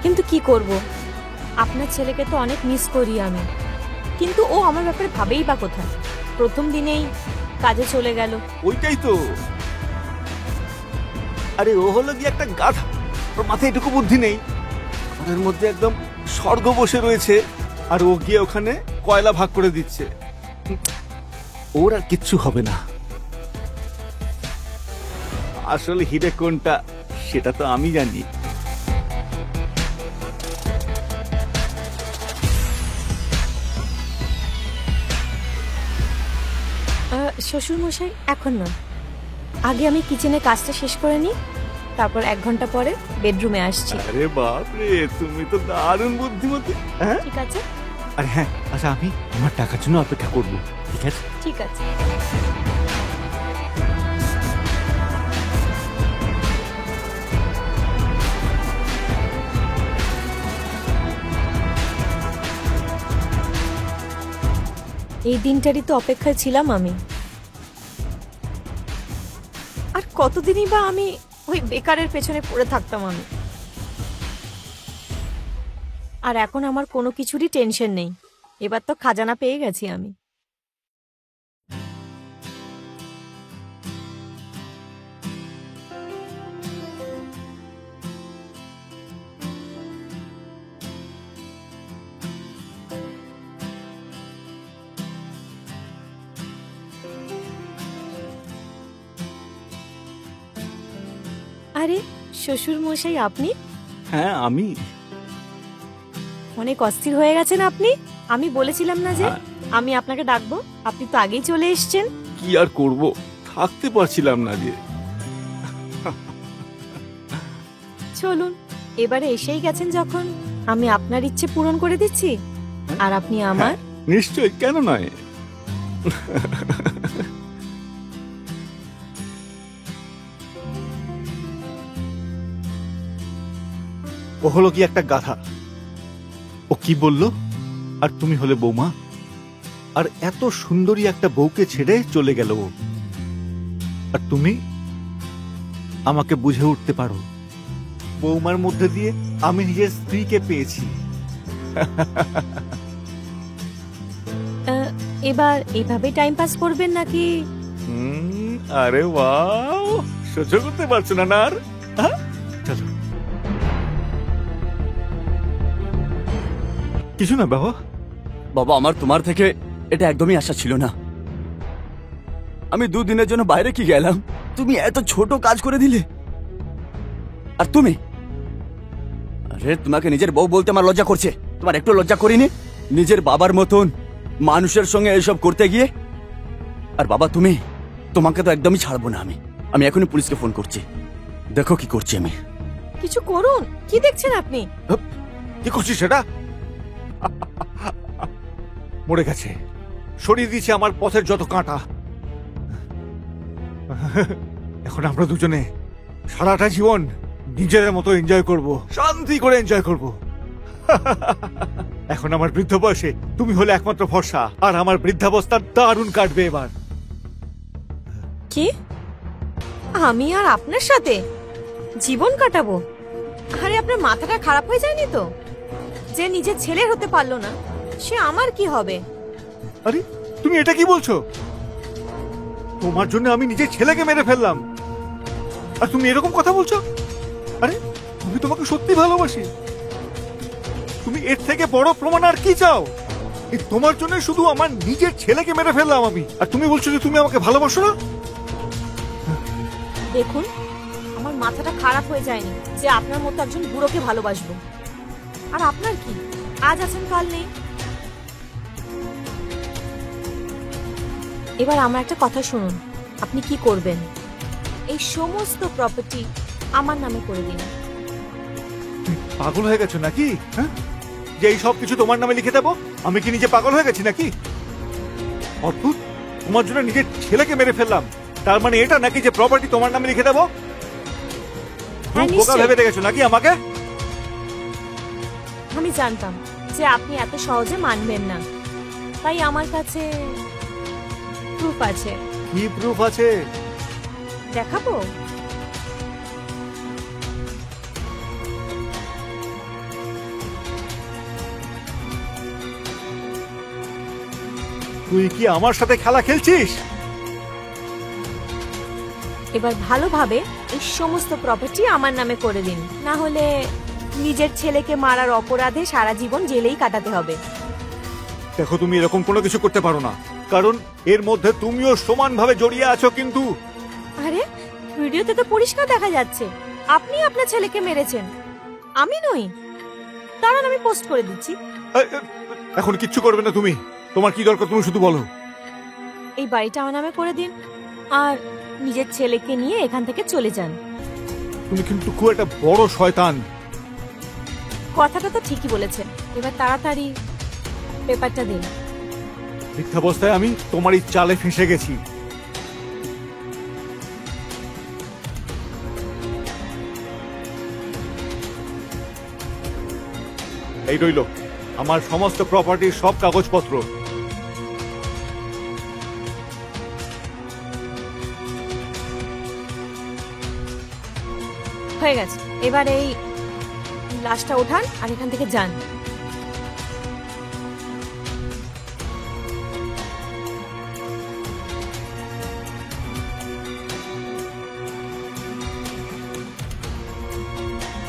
কিন্তু কি করব, আপনার ছেলেকে তো অনেক মিস করি আমি, কিন্তু ও আমার ব্যাপারে ভাবেই বা কোথায়? প্রথম দিনেই কাজে চলে গেল। ওইটাই তো, আরে ও হলো কি একটা গাধা, ওর মাথায় এটুকু বুদ্ধি নেই। ঘরের মধ্যে একদম স্বর্গ বসে রয়েছে, আর ও গিয়ে ওখানে কয়লা ভাগ করে দিচ্ছে। ওর আর কিচ্ছু হবে না। আসলে হিরে কোনটা সেটা তো আমি জানি। শ্বশুর মশাই, এখন না, আগে আমি কিচেনে কাজটা শেষ করে নিই, তারপর 1 ঘন্টা পরে বেডরুমে আসছি। আরে বাপ রে, তুমি তো দারুণ বুদ্ধিমতী। হ্যাঁ ঠিক আছে। আরে হ্যাঁ, আচ্ছা আমি আমার টাকার জন্য অপেক্ষা করবো, ঠিক আছে? ঠিক আছে। এই দিনটারই তো অপেক্ষায় ছিলাম আমি, আর কতদিনই বা আমি ওই বেকারের পেছনে পড়ে থাকতাম আমি। আর এখন আমার কোনো কিছুরই টেনশন নেই, এবার তো খাজানা পেয়ে গেছি আমি। আরে শ্বশুর মশাই, আপনি? হ্যাঁ আমি। অনেক অস্থির হয়ে গেছেন আপনি। আমি বলেছিলাম না যে হ্যাঁ। আমি আপনাকে ডাকবো, আপনি তো আগেই চলে এসেছেন। কি আর করব, থাকতে পারছিলাম না যে। চলুন, এবারে এসেই গেছেন যখন, আমি আপনার ইচ্ছে পূরণ করে দিচ্ছি আর আপনি আমার। নিশ্চয়, কেন নয়। ও হলো কি একটা গাধা। ও কি বলল? আর তুমি হলে বৌমা, আর এত সুন্দরী একটা বউকে ছেড়ে চলে গেল ও। আর তুমি আমাকে বুঝে উঠতে পারো, বৌমার মধ্যে দিয়ে আমি নিজের স্ত্রীকে পেয়েছি। এবার এইভাবে টাইম পাস করবেন নাকি? আরে ওয়াও, সহ্য করতে পারছো না আর? হ্যাঁ? চলো। কিছু না বাবা। বাবা, আমার তোমার থেকে এটা একদমই আশা ছিল না। আমি 2 দিনের জন্য বাইরে কি গেলাম, তুমি এত ছোট কাজ করে দিলে। আর তুমি, আরে তোমাকে নিজের বউ বলতে আমার লজ্জা করছে। তোমার একটু লজ্জা করিনি নিজের বাবার মতন মানুষের সঙ্গে এসব করতে গিয়ে? আর বাবা, তোমাকে তো একদমই ছাড়বো না আমি। আমি এখনই পুলিশকে ফোন করছি, দেখো কি করছি আমি। কিছু করুন, কি দেখছেন আপনি? কি করছিস সেটা? মরে গেছে, সরিয়ে দিয়েছে আমার পথের যত কাঁটা। এখন আমরা দুজনে সারাটা জীবন নিজেদের মতো এনজয় করব, শান্তি করে এনজয় করব। এখন আমার বৃদ্ধ বয়সে তুমি হলে একমাত্র ভরসা, আর আমার বৃদ্ধাবস্থা দারুণ কাটবে এবার। কি? আমি আর আপনার সাথে জীবন কাটাবো? আরে আপনার মাথাটা খারাপ হয়ে যায়নি তো? যে নিজের ছেলের হতে পারলো না, সে আমার কি হবে? আরে তুমি এটা কি বলছো? তোমার জন্য আমি নিজের ছেলেকে মেরে ফেললাম, আর তুমি এরকম কথা বলছো? আরে আমি তোমাকে সত্যি ভালোবাসি। তুমি এর থেকে বড় প্রমাণ আর কি চাও? এই তোমার জন্য শুধু আমার নিজের ছেলেকে মেরে ফেললাম আমি, আর তুমি বলছো যে তুমি আমাকে ভালোবাসো না? দেখুন, আমার মাথাটা খারাপ হয়ে যায়নি যে আপনার মতো একজন বুড়োকে ভালোবাসবো। আর আপনার কি, আজ আছেন কাল নেই। এবার আমার একটা কথা শুনুন, আপনি কি করবেন? এই সমস্ত প্রপার্টি আমার নামে করে দিন। পাগল হয়ে গেছো নাকি? হ্যাঁ, যে এই সব কিছু তোমার নামে লিখে দেবো? আমি কি নিজে পাগল হয়ে গেছি নাকি? অদ্ভুত, তোমার জন্য নিজের ছেলেকে মেরে ফেললাম, তার মানে এটা নাকি যে প্রপার্টি তোমার নামে লিখে দেবো? হ্যাঁ, তুমি বোকা নিশ্চয়ই। ভেবে দেখেছো নাকি আমাকে? আমি জানতাম যে আপনি এত সহজে মানবেন না, তাই আমার কাছে প্রুফ আছে। কি প্রুফ আছে? দেখাবো? তুই কি আমার সাথে খেলা খেলছিস? এবার ভালোভাবে এই সমস্ত প্রপার্টি আমার নামে করে দিন, না হলে নিজের ছেলেকে মারার অপরাধে সারা জীবন জেলেই কাটাতে হবে। দেখো, তুমি এরকম কোনো কিছু করতে পারো না, কারণ এর মধ্যে তুমিও সমানভাবে জড়িয়ে আছো। কিন্তু আরে ভিডিওতে তো পরিষ্কার দেখা যাচ্ছে আপনি আপনার ছেলেকে মেরেছেন, আমি নই। দাঁড়ান, আমি পোস্ট করে দিচ্ছি। এখন কিচ্ছু করবে না তুমি। তোমার কি দরকার তুমি শুধু বলো। এই বাড়িটা আমার নামে করে দিন আর নিজের ছেলেকে নিয়ে এখান থেকে চলে যান। তুমি কিন্তু খুব একটা বড় শয়তান। কথাটা তো ঠিকই বলেছেন, এবার তাড়াতাড়ি পেপারটা দিন। মিথ্যাবস্থায় আমি তোমার এই চালে ফেঁসে গেছি। এই রইল আমার সমস্ত প্রপার্টির সব কাগজপত্র। হয়ে গেছে, এবার এই লাশটা ওঠান আর এখান থেকে যান।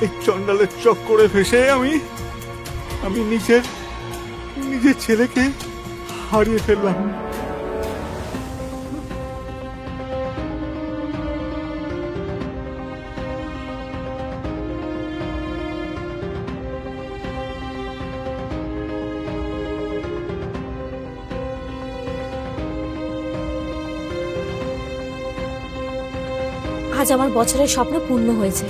এই চন্ডালের চক্করে ফেসে আমি নিজের ছেলেকে হারিয়ে ফেললাম। আজ আমার বছরের স্বপ্ন পূর্ণ হয়েছে।